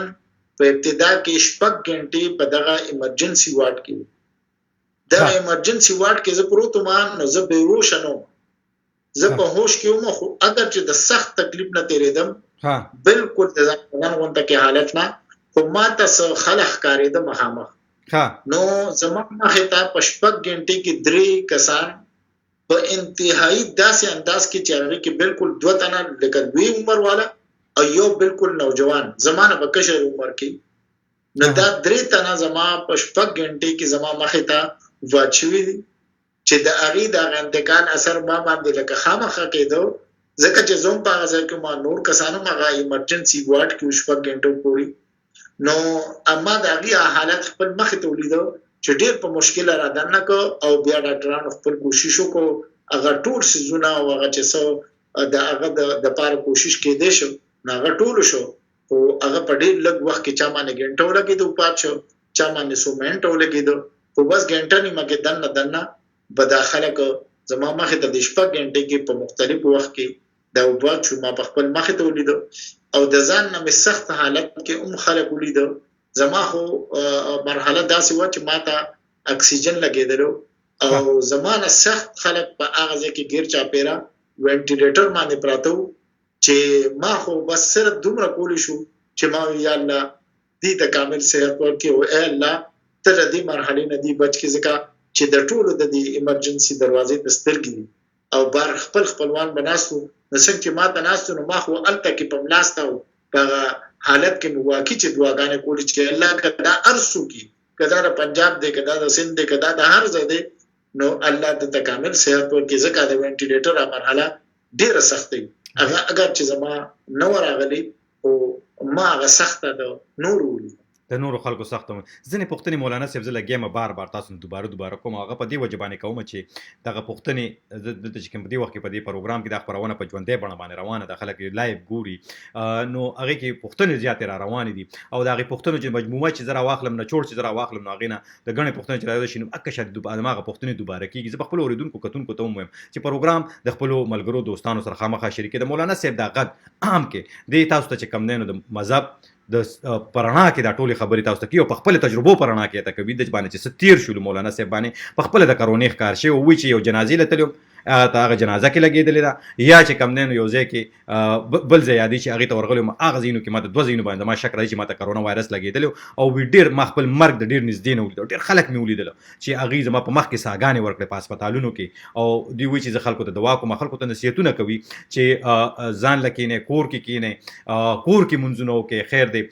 په ابتدا کې 6 غنټې په دغه ایمرجنسي واډ کې دغه ایمرجنسي واډ کې زه پروت وم، نو زه بېهوشه نه وم، زه په هوش کې وم، خو اگر چې د سخت تکلیف نه تېرېدم بلکل د ځان غونته کې حالت نه، خو ما ته څه خلک ښکارېده مخامخ، نو زما مخې ته په 6 غنټې کې 3 کسان په انتهایی داسې انداز کې چې هغې کې بلکل 2 تنه لکه لوی عمر والا او یو بلکل نوجوان، زما نه په کشر عمر کې، نو دا 3 تنه زما په 6 غنټې کې زما مخې ته وفات شوي دي چې د هغې د هغه انتقال اثر ما باندې لکه خامخا کېدو، ځکه چې زه هم په هغه ځای کې ما نور کسان هم هغه ایمرجنسي واډ کې 6 غنټو پورې، نو اما د هغې حالت خپل مخې ته ولیدو چې ډېر په مشکله را دننه کړو او بیا ډاکټرانو خپل کوشش وکړو، هغه ټول څیزونه او هغه چې څه د هغه دپاره کوشش کېدی شو نو هغه ټولو شو، خو هغه په ډېر لږ وخت کې چا باندې غنټه ولګېده وفات شو، چا باندې 100 منټه ولګېده، خو بس غنټه نیمه کې دننه به دا خلک زما مخې ته د 6 غنټې کې په مختلفو وخت کې دا وفات شو، ما په خپل مخې ته ولیدو او د ځان نه مې سخت حالت کې هم خلک ولیدو، زما خو مرحله داسې وه چې ما ته اکسیجن لګېدلو او زما نه سخت خلک په هغه ځای کې ګیر چاپېره وینټیلیټر باندې پراته وو چې ما خو بس صرف دومره کولی شو چې ما یا الله دې ته کامل صحت ورکړي او ای الله ته د دې مرحلې نه دې بچ کړي، ځکه چې د ټولو د دې ایمرجنسي دروازې ته سترګې دي او بار خپلوان به ناست وو، نو څنګه چې ما ته ناست وو نو ما خو هلته کې په ملاسته وو، په هغه حالت کې مې واقعي چې دعاګانې کولې چې الله که دا هر څوک وي، که دا د پنجاب دی، که دا د سند دی، که دا د هر ځای دی، نو الله ته کامل صحت ورکړي، ځکه د وینټیلیټر مرحله ډېره سخته وي، هغه اگر چې زما نه وه راغلی خو ما هغه سخته د نورو ولیده، د نورو خلکو سخته ځینې پوښتنې مولانا صاحب زه لګیم بار تاسو نه دوباره کوم، هغه په دې وجه باندې کوم چې دغه پوښتنې دلته چې کوم په دې وخت کې په دې پروګرام کې دا خپرونه په ژوندۍ بڼه باندې روانه ده، خلک لایو ګوري، نو هغې کې پوښتنې زیاتې را روانې دي او د هغې پوښتنو چې مجموعه چې زه راواخلم نچوړ چې زه راواخلم نو هغې نه د ګڼې پوښتنې چې راویده شي نو اکه شاید هماغه پوښتنې دوباره کېږي. زه په خپلو اورېدونکو کتونکو ته هم وایم چې پروګرام د خپلو ملګرو دوستانو سره خامخا شریکې د مولانا صاحب دا غږ عام کې دې تاسو ته چې کوم دی نو د مذهب د پرانا کې دا ټولې خبرې تاسو ته کوي او په خپل تجربو پرانا کې ته کوي د باندې چې څه تیر شول مولانا صاحب باندې په خپل د کرونې ښکار شوی وي چې یو جنازې له تلو ته هغه جنازه کې لګېدلې ده یا چې کوم دی نو یو ځای کې بل ځای یادي چې هغې ته ورغلی وم هغه ځایونو کې ما ته 2 ځایونو باندې ما شک راځي چې ما ته کرونا وایرس لګېدلی او ډېر ما خپل مرګ د ډېر نږدې نه ولیدو، ډېر خلک مې ولیدل چې هغوی زما په مخ کې ساګانې ورکړې په هسپتالونو کې او دوی وایي چې زه خلکو ته دوا کوم، خلکو ته نصیحتونه کوي چې ځان له کښېنئ، کور کې کښېنئ، کور کې منځونه وکړئ، خیر دی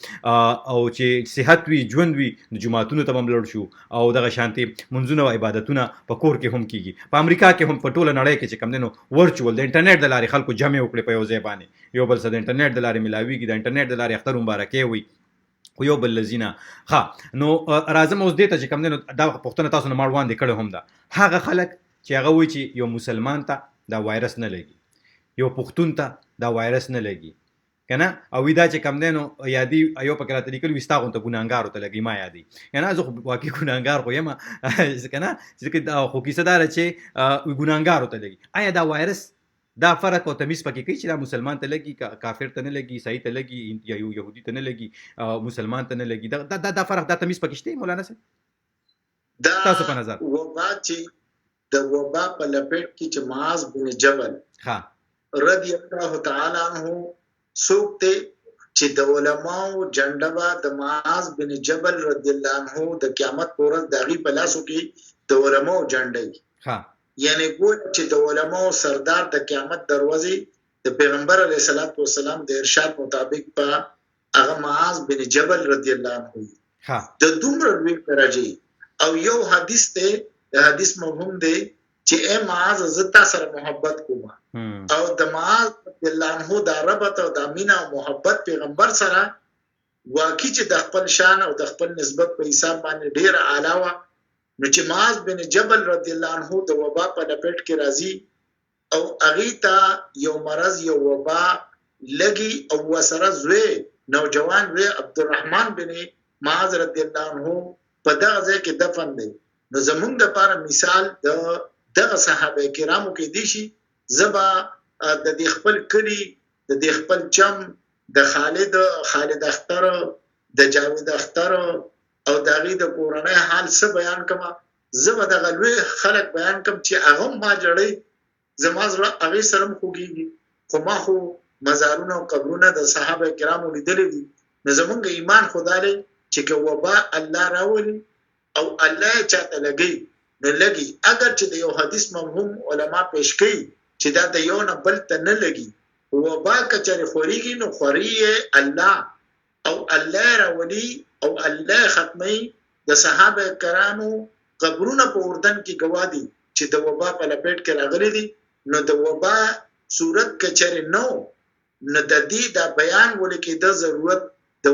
او چې صحت وي ژوند وي نو جوماتونو ته به هم لړ شو او دغه شانتې منځونه او عبادتونه په کور کې هم کېږي. په امریکا کې هم په ټوله نړۍ کې چې کوم دی نو ورچوال د انټرنیټ د لارې خلکو جمع وکړي په یو ځای باندې، یو بل سره د انټرنیټ د لارې ملاویږي، د انټرنیټ د لارې اختر مبارکۍ وي خو یو بل لذینه ښه. نو راځم اوس دې ته چې کوم دی نو دا پوښتنه تاسو نه ما وړاندې کړې هم ده، هغه خلک چې هغه وایي چې یو مسلمان ته دا وایرس نه لګي، یو پښتون ته دا وایرس نه لګي کنه، او دا چې کم دینو یادی ایو پکې راته لیکل وستا غون ته ګناګار ته لګي ما یادی کنه، زه واقعي ګناګار خو یم کنه، چې خو کیسه دار چې ګناګار ته لګي. آیا دا وایرس دا فرق او تمیز پکې کوي چې دا مسلمان ته لګي، کافر ته نه لګي، عیسائی ته لګي، یا یو يهودي ته نه لګي، مسلمان ته نه لګي؟ دا فرق، دا تمیز پکې شته مولانا صاحب؟ دا تاسو په نظر وبا چې د وبا په لپیټ کې چې معاذ بن جبل ها رضی الله تعالی عنہ سوکته چې د علماو جندبا د معاذ بن جبل رضی الله عنه د قیامت پورز داغي په لاسو کې د علماو جنډي ها، یعنی ګور چې د علماو سردار د قیامت دروازې د پیغمبر علیه الصلاۃ والسلام د ارشاد مطابق په هغه معاذ بن جبل رضی الله عنه ها د دومره لوی درجه او یو حدیث ته د حدیث مفهوم دی چې اے معاذ زتا سره محبت کوم او د معاذ رضی الله عنه د ربط او د مینا او محبت پیغمبر سره واقعي چې د خپل شان او د خپل نسبت په حساب باندې ډیر اعلی و، نو چې معاذ بن جبل رضی الله عنه د وبا په لپیټ کې راځي او اغیتا یو مرض یو وبا لګي او وسره زوی نوجوان وی عبدالرحمن بن معاذ رضی الله عنه په دغه ځای کې دفن دی. نو زمونږ د لپاره مثال د دغه صحابه کرامو کې دي شي زبا د دې خپل کلی د دې خپل چم د خالد اختر د جاوید اختر او دغه د کورنۍ حال څه بیان کما، زبا د غلوی خلک بیان کم چې هغه ما جړی زما زړه هغه سره خوږي، خو ما خو مزارونه او قبرونه د صحابه کرامو لیدلې دي. نو زمونږ ایمان خدای چې که وبا الله راولي او الله چاته لګي نه لګي، اگر چې د یو حدیث مفهوم علما پیش کړي چې دا د یو نه بل ته نه لګي، وبا کچره خوريږي نو خوري الله او الله راولي او الله ختمي. د صحابه کرامو قبرونه په اردن کې گوادي چې د وبا په لپیټ کې راغلي دي، نو د وبا صورت کچره نو د دې د بیان ولکې د ضرورت د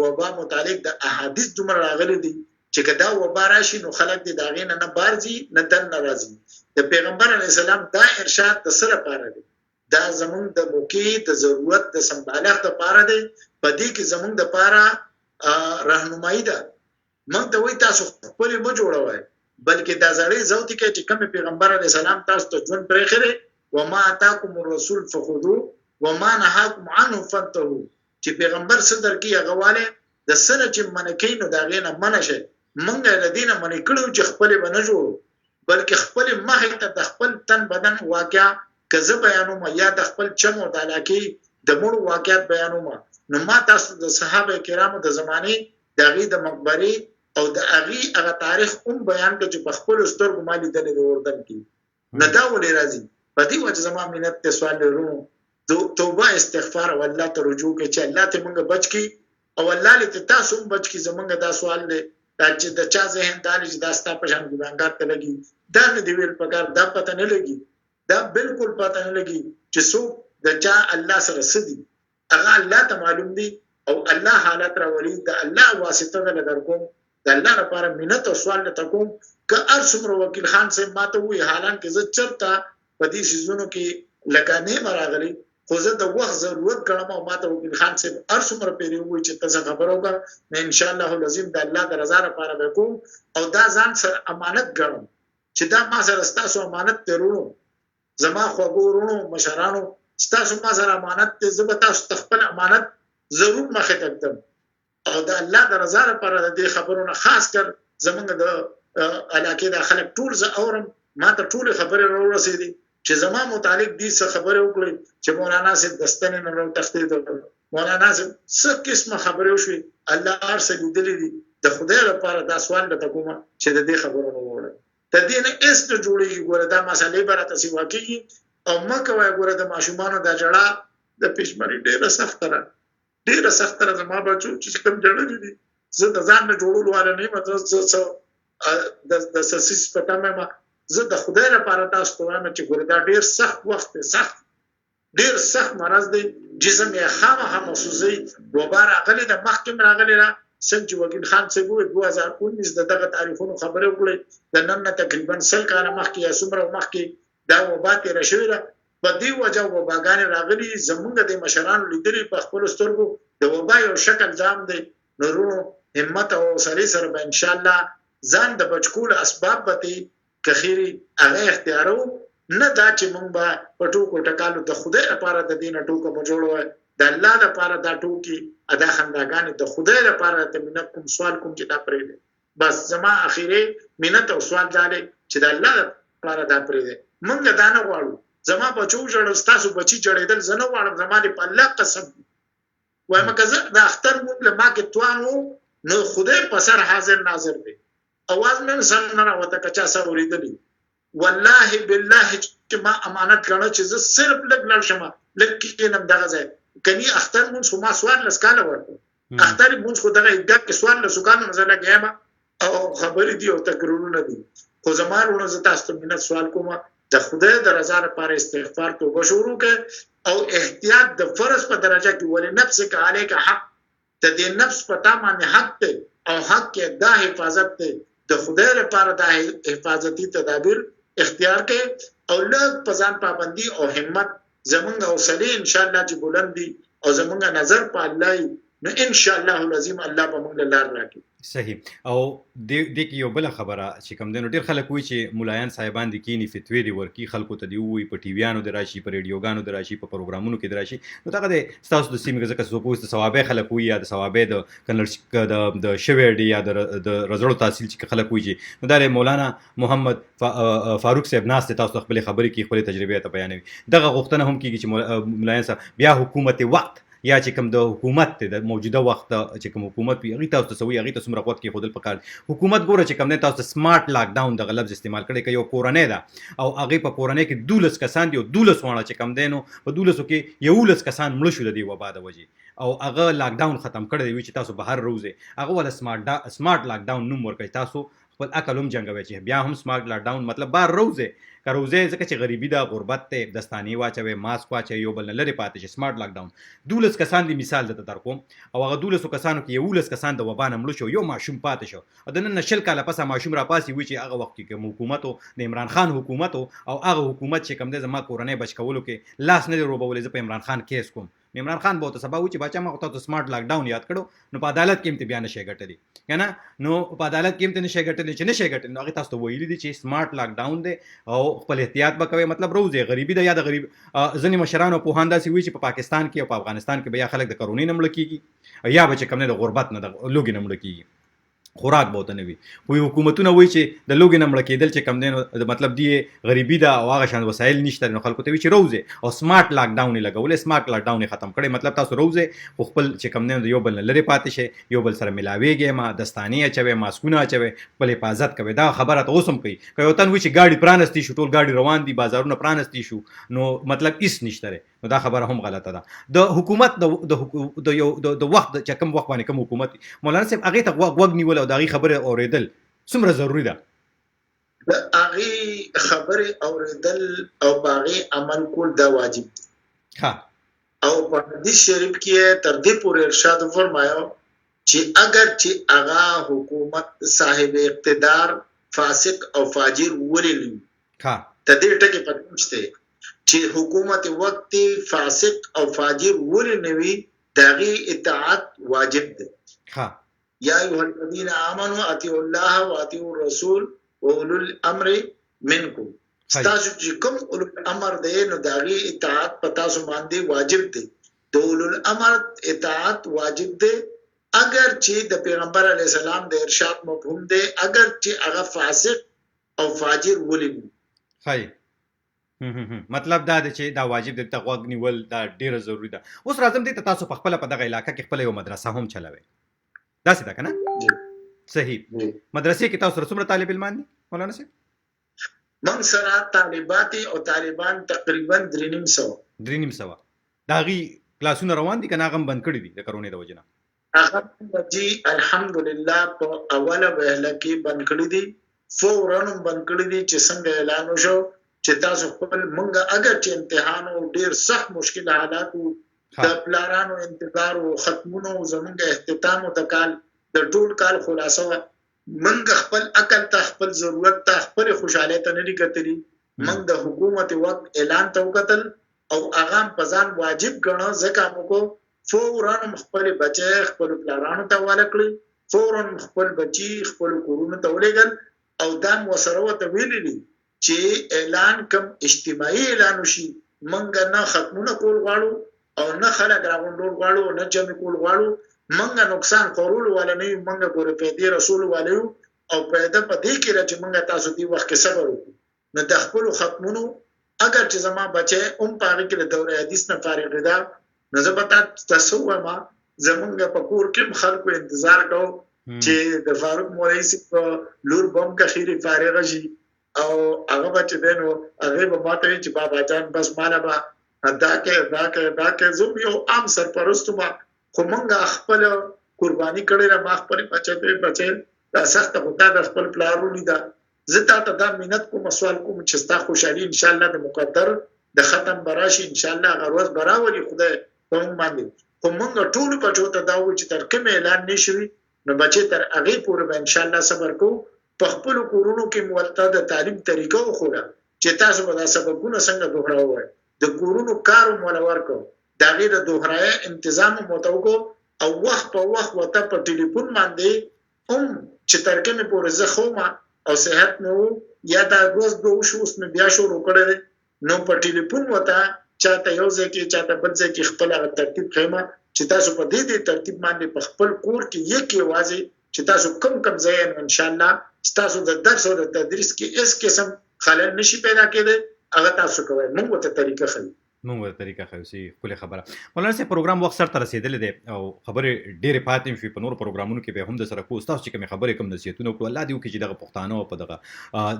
وبا متعلق د احادیث دومره راغلي دي چې کدا وبا راشي نو خلک دې داغې نه بارځي نه دن ناراضي. د پیغمبر علی السلام دا ارشاد د سره پاره دی، دا زمونږ د موقع د ضرورت د سمبالغ د پاره دی، په دې کې زمونږ د پاره راهنمایي ده. موږ ته وایي تاسو خپل مو جوړوي، بلکې دا زړې زوتی کې چې کوم پیغمبر علی السلام تاسو ته ژوند پرې خره و ما اتاکم الرسول فخذوه وما نهاکم عنه فانتهوا، چې پیغمبر صدر کې هغه د سره چې منکې نو دا غینه منشه منګه لدینه منې کړو چې خپل بنه جوړ، بلکې خپل مخې ته د خپل تن بدن واقعا کزه بیانوم یا د خپل چمو د علاقې د مړو واقعیت بیانوم. نو ما تاسو د صحابه کرامو د زمانه د غي د مقبره او د اغي هغه تاریخ بیان کړ چې په خپل سترګو مالي د وردن کې نه دا ولې راځي. په دې وجه زما مينت ته سوال لرو، توبه استغفار او الله ته رجوع کې چې الله ته موږ بچ کی او الله لته تاسو بچ کی. زمونږ دا سوال دی چې د چا ذهن دالي چې دا ستا په شان ګناګار ته لګي، دا نه دی ویل پکار، دا پته نه لګي، دا بالکل پته نه لګي چې څوک د چا الله سره سدي هغه الله ته معلوم دي او الله حالت راولي د الله واسطه ده لګرکم د الله لپاره مينت او سوال ته کوم ک ارسمر وکیل خان سے ماته وی حالان کې زه چرته په دې سيزونو کې لګانې مراغلي، خو زه د وخت ضرورت ګڼم او ماته وکیل خان سے ارسمر پیری وی چې تاسو خبرو کا مې ان شاء الله لازم د الله د رضا لپاره وکوم او دا ځان سره امانت ګڼم چې دا ما سره تاسو امانت ترونو زما خو ګورونو مشرانو تاسو ما سره امانت ته زبتا خپل امانت ضرور مخه تقدم او د الله د رضا لپاره د خبرونو خاص کر زمونږ د علاقې د خلک ټول ز اورم ما ته ټول خبره ورسېدي چې زما متعلق دې څه خبره وکړي چې مولانا صاحب دستنه نه راو تختید مولانا صاحب څه قسمه خبره وشي الله ارسل دې دي د خدای لپاره دا سوال ته کوم چې د دې خبرونو وره ته دې نه است جوړیږي ګوره دا مسالې برته سی واقعي او مکه وای ګوره د ماشومان د جړه د پښمنۍ ډیره سخت را زما بچو چې کوم جړه دي زه د ځان نه جوړول واره نه مته د سسیس پټه ما زه د خدای لپاره تاسو ته وایم چې ګوره دا ډیر سخت وخت دی، ډیر سخت مرض دی، جسم یې خامخا محسوسوي، وبا راغلی د مخکې راغلی را څنګه وکیل خان صاحب 2019 دغه تعریفونو خبره وکړه د نن نه تقریبا 100 کال مخکې یا څومره مخکې دا وبا تیر شوې ده په دې وجه وباګانې راغلي زمونږ د مشرانو لیدلې په خپل سترګو د وبا یو شکل ځام دی نورو همت او سړي سره به ان شاء الله ځان د بچکول اسباب به کخيري هغه اختیارو نه دا چې مونږ به پټو کو ټکالو د خدای لپاره د دین ټوکو مجوړو د الله لپاره دا ټوکی ادا خنداګان د خدای لپاره ته مینه کوم سوال کوم چې دا پرې دی بس زما اخیری مینه او سوال داله چې د الله لپاره دا پرې دی مونږ دا نه غواړو زما بچو جوړ تاسو بچی جوړېدل زنه غواړم زمانه په الله قسم وایم کزه د اختر مونږ له ما کې توانو نو خدای په سر حاضر ناظر دی اواز مې څنګه نه وته کچا سره ورېدلی والله بالله چې ما امانت غواړم چې زه صرف لګ لړ شمه لکه نم دغه ځای کني اختر مونږ ما سوال لسکاله ورته اختر مونږ خو دغه دغه سوال لسکانو مزله ګیما او خبرې دی او تکرارونه دي خو زمانونه ز تاسو ته سوال کوم د خدای د رضا لپاره استغفار توبه شروع کړه او احتیاط د فرض په درجه کې ولې نفس کې علیک حق ته د نفس په تامه حق ته او حق کې د حفاظت ته د خدای لپاره د حفاظتي تدابیر اختیار کړي او لږ په ځان پابندي او همت زمونږ حوصله ان شاء الله چې بلندي او زمونږ نظر په الله نو ان شاء الله العظیم الله به موږ لار راکړي صحیح او د کې یو بل خبره چې کوم دنو ډیر خلک وایي چې مولایان صاحبان د کینی فتوی دی ورکی خلکو ته دی وی په ټي ویانو د راشي په ریډیوګانو د راشي په پروګرامونو کې د راشي نو دا د تاسو د سیمه ځکه څه پوښتنه ثوابه خلک وی یا د ثوابه د کنل د شویر دی یا د رزړو تحصیل چې خلک وی نو دا مولانا محمد فاروق صاحب ناس تاسو خپل خبرې کې خپل تجربه ته بیانوي دغه غوښتنه هم کیږي چې مولایان صاحب بیا حکومت وخت یا چې کوم د حکومت د موجوده وخت چې کوم حکومت وي هغه تاسو ته سوي هغه ته سمره وخت کې خودل پکار حکومت ګوره چې کوم نه تاسو سمارټ لاک ډاون د لفظ استعمال کړي کوي کورونه ده او هغه په کورونه کې 12 کسان دي او 12 وانه چې کوم دینو په 12 کې یو 12 کسان مړ شو د وبا د وجې او هغه لاک ډاون ختم کړی دی چې تاسو بهر روزه هغه ول سمارټ لاک ډاون نوم ورکړي تاسو خپل عقل هم جنگوي چې بیا هم سمارټ لاک ډاون مطلب بهر روزه کروزه ځکه چې غریبي دا غربت ته دستانی واچوي ماسک واچوي یو بل نه لري پاتې شي سمارټ لاک ډاون 12 کسان دی مثال د در کوم او هغه 12 کسانو کې یو 12 کسان د وبا نه مړ شو یو ماشوم پاتې شو د نن نشل کاله پس ماشوم را پاسي وی چې هغه وخت کې حکومت د عمران خان حکومت او هغه حکومت چې کوم د زما کورنۍ بچ کولو کې لاس نه روبولې ز په عمران خان کیس کوم عمران خان به ته سبا و چې بچا ما ته سمارټ لاک ډاون یاد کړو نو په عدالت کې امتیاز بیان شي ګټلې کنه نو په عدالت کې امتیاز نشي ګټلې چې نشي ګټلې هغه تاسو ویلي دي چې سمارټ لاک ډاون دی او خپل احتیاط وکوي مطلب روزه غریبي ده یا د غریب ځنی مشرانو په هاندا سی وی چې په پاکستان کې او په افغانستان کې بیا خلک د کرونی نمړ کیږي یا به چې کم نه د غربت نه د لوګي نمړ کیږي خوراک بوته نه وي وی حکومتونه وای چې د لوګي نمړ کېدل چې کم دینو مطلب دی غریبي دا او هغه شان وسایل نشته نو خلکو ته وی چې روزه او سمارټ لاک ډاون لګول سمارټ لاک ډاون ختم کړي مطلب تاسو روزه خپل چې کم نه یو بل لري پاتې شي یو بل سره ملاويږي ما دستانی اچوي ماسکونه اچوي بل حفاظت کوي دا خبره ته اوسم کوي کوي تن وی چې گاډي پرانستی شو ټول گاډي روان دي بازارونه پرانستی شو نو مطلب هیڅ نشته نو دا خبره هم غلطه ده د حکومت د وخت چې کوم وخت باندې کوم حکومت مولانا صاحب هغه ته وګ نیول او دا خبره اوریدل څومره ضروری ده هغه خبره اوریدل او باغی عمل کول دا واجب ها او په حدیث شریف کې تر دې پورې ارشاد فرمایو چې اگر چې هغه حکومت صاحب اقتدار فاسق او فاجر ولې ها ته دې ټکي پټشته چې حکومت وخت فاسق او فاجر ولې نوي داغي اطاعت واجب ده ها یا ایها الذین آمنوا اطیعوا الله واطیعوا الرسول واولو الامر منکم تاسو چې کوم اولو الامر دی نو داغي اطاعت پتا سو باندې واجب دی د اولو الامر اطاعت واجب دی اگر چې د پیغمبر علی السلام د ارشاد مفهوم دی اگر چې هغه فاسق او فاجر ولې هاي مطلب دا دی چې دا واجب دی ته غوږ نیول دا ډیره ضروری ده اوس راځم دې تاسو په خپل په دغه علاقې کې خپل یو مدرسه هم چلوي دا څه ده کنه صحیح مدرسې کې تاسو څومره طالب علمان دي مولانا صاحب من سره طالبات او طالبان تقریبا 350 داغي کلاسونه روان دي کنه هغه بند کړی دي د کرونې د وجنه هغه جی الحمدلله په اوله وهله کې بند کړی دي فورا بند کړی دي چې څنګه اعلان وشو چې تاسو خپل منګه اگر چې امتحان او ډیر سخت مشکل حالات د پلانونو انتظار او ختمونو زمونږ اختتام او تکال د ټول کال خلاصه منګ خپل عقل ته خپل ضرورت ته خپل خوشاله ته نه لګتلی منګ د حکومت وخت اعلان ته وکتل او هغه پزان واجب ګڼه ځکه موږ فورا خپل بچي خپل پلانونو ته ولکړي فورا خپل بچي خپل کورونو ته ولېګل او دا وسره وته ویلي چې اعلان کم اجتماعي اعلان وشي منګ نه ختمونه کول غواړو او نه خلک راغونډول غواړو نه جمع کول غواړو منګ نقصان کول ولا نه منګ ګور پیدا رسول والو او پیدا په دې کې چې منګ تاسو دی وخت کې صبر وکړو نه د خپل ختمونو اگر چې زما بچي پاره کې د دوره حدیث نه فارغ ده نه زبتا تاسو ما زمونږ په کور کې خلکو انتظار کوو چې د فاروق مولوی سي لور بم کا خیری فارغ شي او هغه بچ دینو هغه به ماته چې بابا جان بس مالا با دا کې زه یو عام سرپرستو ما خو مونږه خپل قرباني کړی را ما خپل بچي دا سخت خدای د خپل پلارو لیدا زه ته دا مينت کوم سوال کوم چې ستا خوشالي ان شاء الله د مقدر د ختم براشي ان شاء الله غروز براولي خدای په باندې خو مونږ ټول په چوته دا و چې تر کوم اعلان نشوي نو بچي تر هغه پورې ان شاء الله صبر کو په خپل کورونو کې مولته د تعلیم طریقو خوره چې تاسو به دا سببونه څنګه دوهراوي د کورونو کارو مولور کو دا غیر دوهرای تنظیم متوکو او وخت په وخت وته په ټلیفون باندې چې ترکمه پورې زخوما او صحت نو یا دا روز دوه شو اوس مې بیا شروع کړل نو په ټلیفون وته چاته یو ځکه چاته بل ځکه خپل ترتیب خیمه چې تاسو په دې ترتیب باندې په خپل کور کې یکي واځي چې تاسو کم ځای ان شاء الله تاسو د درس او د تدریس کې اس قسم خلل نشي پیدا کېده هغه تاسو کوی موږ ته طریقه خل موږ ته طریقه خو سي خپل خبره مولانا سي پروګرام وخت سره رسیدل دي او خبره ډېرې پاتې شي په نور پروګرامونو کې به هم د سره کو تاسو چې کوم خبره کوم نصیحتونه کو الله دې وکړي چې دغه پښتانه په دغه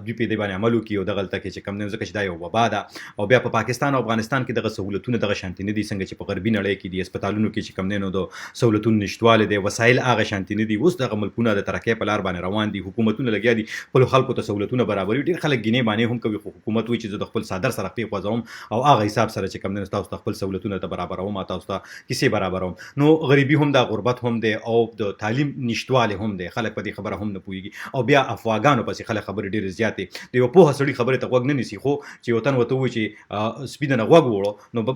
دوی په دې باندې عمل وکړي او دغه تل کې چې کوم نه ځکه چې دا یو وبا ده او بیا په پاکستان او افغانستان کې دغه سہولتونه دغه شانتي نه دي څنګه چې په غربي نړۍ کې دي هسپتالونو کې چې کوم نه نو د سہولتونو نشټواله دي وسایل هغه شانتي نه دي اوس دغه ملکونه د ترقې په لار باندې روان دي حکومتونه لګیا دي خپل خلکو ته سہولتونه برابري ډېر خلک ګینه باندې هم کوي حکومت وي چې د خپل صدر سره په خوځوم او هغه حساب سره چې کوم نه تاسو خپل سہولتونه ته برابروم تاسو ته کیسه برابروم نو غریبي هم د غربت هم دی او د تعلیم نشټواله هم دی خلک په دې خبره هم نه پويږي او بیا افواګانو پسې خلک خبره ډېر زیاتې دی په هڅړي خبره ته وګ نه نسی خو چې وطن وته و چې سپیدنه وګ وړو نو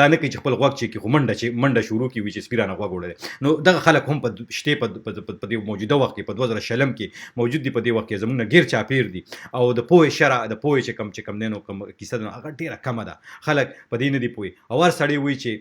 دا نه کې خپل وګ چې منډه شروع کی وي چې سپیدنه وګ وړل نو دغه خلک هم په شته په دې موجوده وخت کې په 2000 کې موجود دي په دې وخت کې زمونږ غیر چاپیر دي او د پوهه شرع د پوهه چې کم نه نو کم کیسه هغه ډیره کم ده خلک په دې نه دی پوي او ور سړی وي چې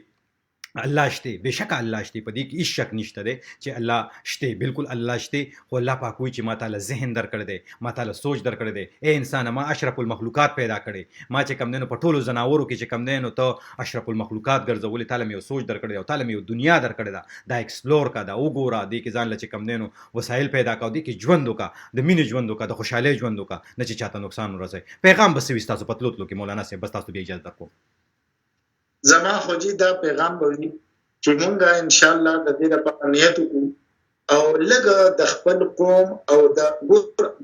الله شته بشک الله شته په دې کې هیڅ شک نشته دی چې الله شته بالکل الله شته خو الله پاک وي چې ما تعالی ذهن درکړی دی ما تعالی سوچ درکړی دی اے انسان ما اشرف المخلوقات پیدا کړي ما چې کم نه په ټولو زناورو کې چې کم نه نو ته اشرف المخلوقات ګرځولې تعالی مې سوچ درکړی او تعالی مې دنیا درکړی دا ایکسپلور کا دا وګوره دې کې ځان لچ کم نه نو وسایل پیدا کا دې کې ژوند وکا د مینې ژوند وکا د خوشاله ژوند وکا نه چې چاته نقصان ورسي پیغام بس وي تاسو پتلوت لو کې مولانا صاحب بس تاسو به اجازه درکو زما خوجي دا پیغام وایي چې مونږه ان شاء الله د دې لپاره نیت وکړو او لږ د خپل قوم او د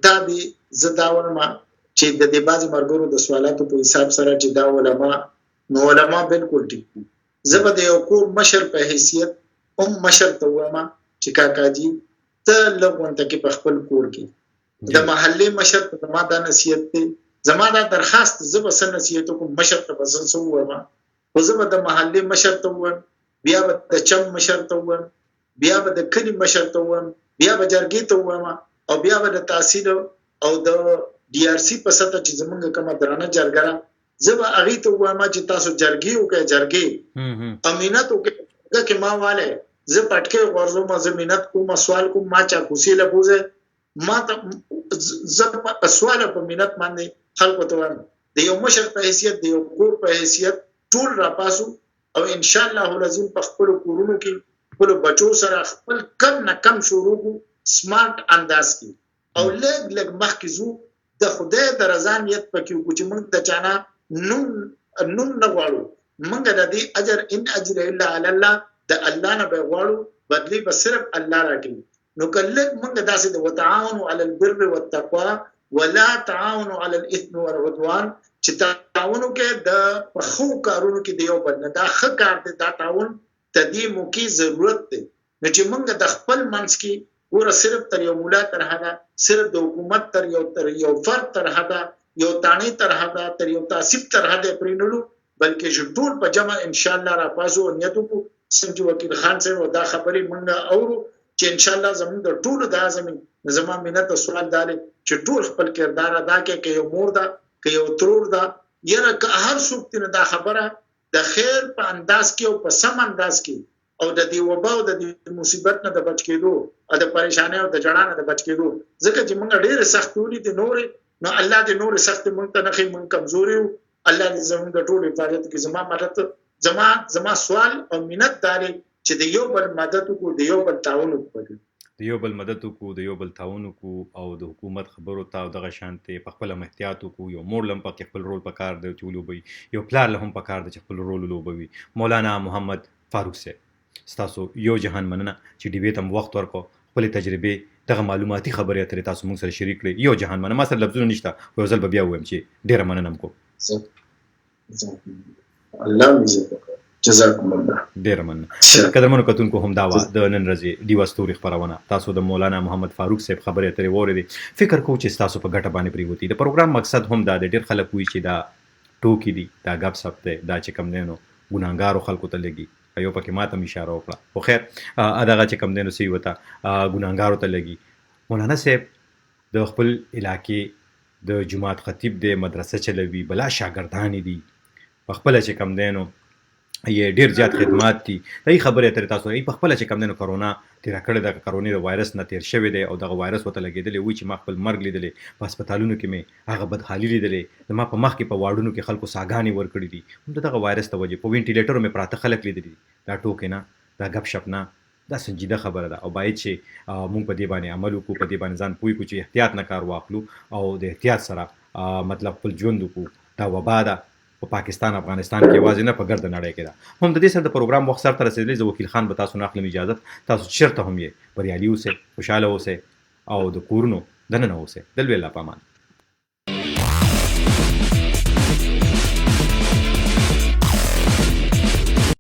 دابي زداول ما چې د دې بازي مرګورو د سوالاتو په حساب سره چې دا علما بالکل ټیک زبر د یو کور مشر په حیثیت مشر ته وایم چې کاکا جی ته لږ ته کې په خپل کور کې د محلي مشر ته ما دا نصیحت ته زما دا درخواست زبر سره نصیحت کوم مشر ته بسل سو وایم خو زه به د محلي مشر ته وم بیا به د چم مشر ته وم بیا به د کلي مشر ته وم بیا به جرګې ته وم او بیا به د تحصیل او د ډي ار سي په سطح چې زمونږ کومه درانه جرګه زه به هغې ته ووایم چې تاسو جرګې وکړئ جرګې امینت وکړئ که ما والی زه پټکې غورځوم زه مینت کوم سوال کوم ما چا کوسې لبوزه ما ته زه سوال په مینت باندې خلکو ته وایم د یو مشر په حیثیت د یو کور په حیثیت ټول را پاسو او ان شاء الله العظیم په خپل کورونو کې خپل بچو سره خپل کم نه کم شروع کو سمارټ انداز کې او لږ مخکې زو د خدای د رضا نیت پکې وکړو چې موږ د چانا نوم نه غواړو موږ د دې اجر ان اجر الا علی الله د الله نه به غواړو بدلی به صرف الله راکړي نو کله موږ داسې د وتعاونوا علی البر والتقوا ولا تعاونوا علی الاثم والعدوان چې تعاون کې د خو کارونو کې دی یو بل نه دا ښه کار دی دا تعاون تدې مو کې ضرورت دی نو چې موږ د خپل منځ کې ګوره صرف تر یو مولا تر حدا، صرف د حکومت تر یو فرد تر حدا، یو تانی تر حدا، تر یو تعصب تر حدا پرې نړو، بلکې چې ټول په جمع ان شاء الله را پاسو نیت وکړو. څنګه وکیل خان صاحب دا خبرې مونږه اورو چې ان شاء الله زموږ د ټولو د زمين زما مینت سوال دالې چې ټول خپل کردار ادا کوي، که یو مور ده که یو ترور ده، یره که هر څوک تنه دا خبره د خیر په انداز کې او په سم انداز کې او د دې وبا او د دې مصیبت نه د بچ کېدو او د پریشانۍ او د جړا نه د بچ کېدو، ځکه چې موږ ډېر سخت ولې دي نور نو الله دې نور سخت موږ ته نه خي، موږ کمزوري یو، الله دې زموږ د ټول حفاظت کې زما مدد زما سوال او منت داري چې د یو بل مدد کو، د یو بل تعاون وکړو، د یو بل مدد کو، د یو بل تعاون کو، او د حکومت خبرو ته دغه شانته په خپل احتیاط کو. یو مور لم په خپل رول پکار دی چې ولوبي، یو پلار له هم پکار دی چې خپل رول ولوبوي. مولانا محمد فاروق صاحب ستاسو یو جهان مننه چې ډیبیټ هم وخت ورکو، خپل تجربه دغه معلوماتي خبرې اترې تاسو موږ سره شریک کړې. یو جهان مننه، ما سره لفظونه نشته، خو ځل بیا وایم چې ډیره مننه کوم. الله دې جزاکم الله ډیره مننه. قدرمنو کتونکو، هم دا و د نن ورځې ډیوا ستوري خبرونه تاسو د مولانا محمد فاروق صاحب خبرې اترې واورېدې. فکر کوم چې تاسو په ګټه باندې پریوتی. د پروګرام مقصد هم دا د ډیر خلک وی چې دا ټوکی دي، دا غب سپ ده، دا چې کم دینو ګناګارو خلکو ته لګي. یو پکې ماته اشاره وکړه، خو خیر اداغه چې کم دینو سی وتا ګناګارو ته لګي. مولانا صاحب د خپل علاقې د جماعت خطیب د مدرسه چلوي، بلا شاګردان دي، په خپل چې کم دینو یې ډیر زیات خدمات دي. دغه خبره تر تاسو په خپل چې کم دینو کرونا تیر کړه، د کرونا د وایرس نه تیر شوی دی او دغه وایرس وته لګیدلی وي چې ما خپل مرګ لیدلې په هسپتالونو کې مې هغه بدحالي لیدلې، ما په مخ کې په واډونو کې خلکو ساګانی ور کړې دي، هم دغه وایرس ته وجه په وینټیلیټر مې پراته خلک لیدلې. دا ټوکې نه، دا غب شپ نه، دا سنجیده خبره ده او باید چې مونږ په دې باندې عمل وکړو، په دې باندې ځان پوي کو چې احتیاط نه کار واخلو او د احتیاط سره مطلب خپل ژوند وکړو. دا وبا ده په پاکستان افغانستان کې واځي نه، په ګرد نړۍ کې ده. هم د دې سره د پروګرام وخت سره رسیدلی. زه وکیل خان به تاسو نه اخلم اجازه، تاسو چیرته هم یې بریالي اوسئ، خوشاله اوسئ او د کورونو دننه اوسئ. دل ویلا پامان.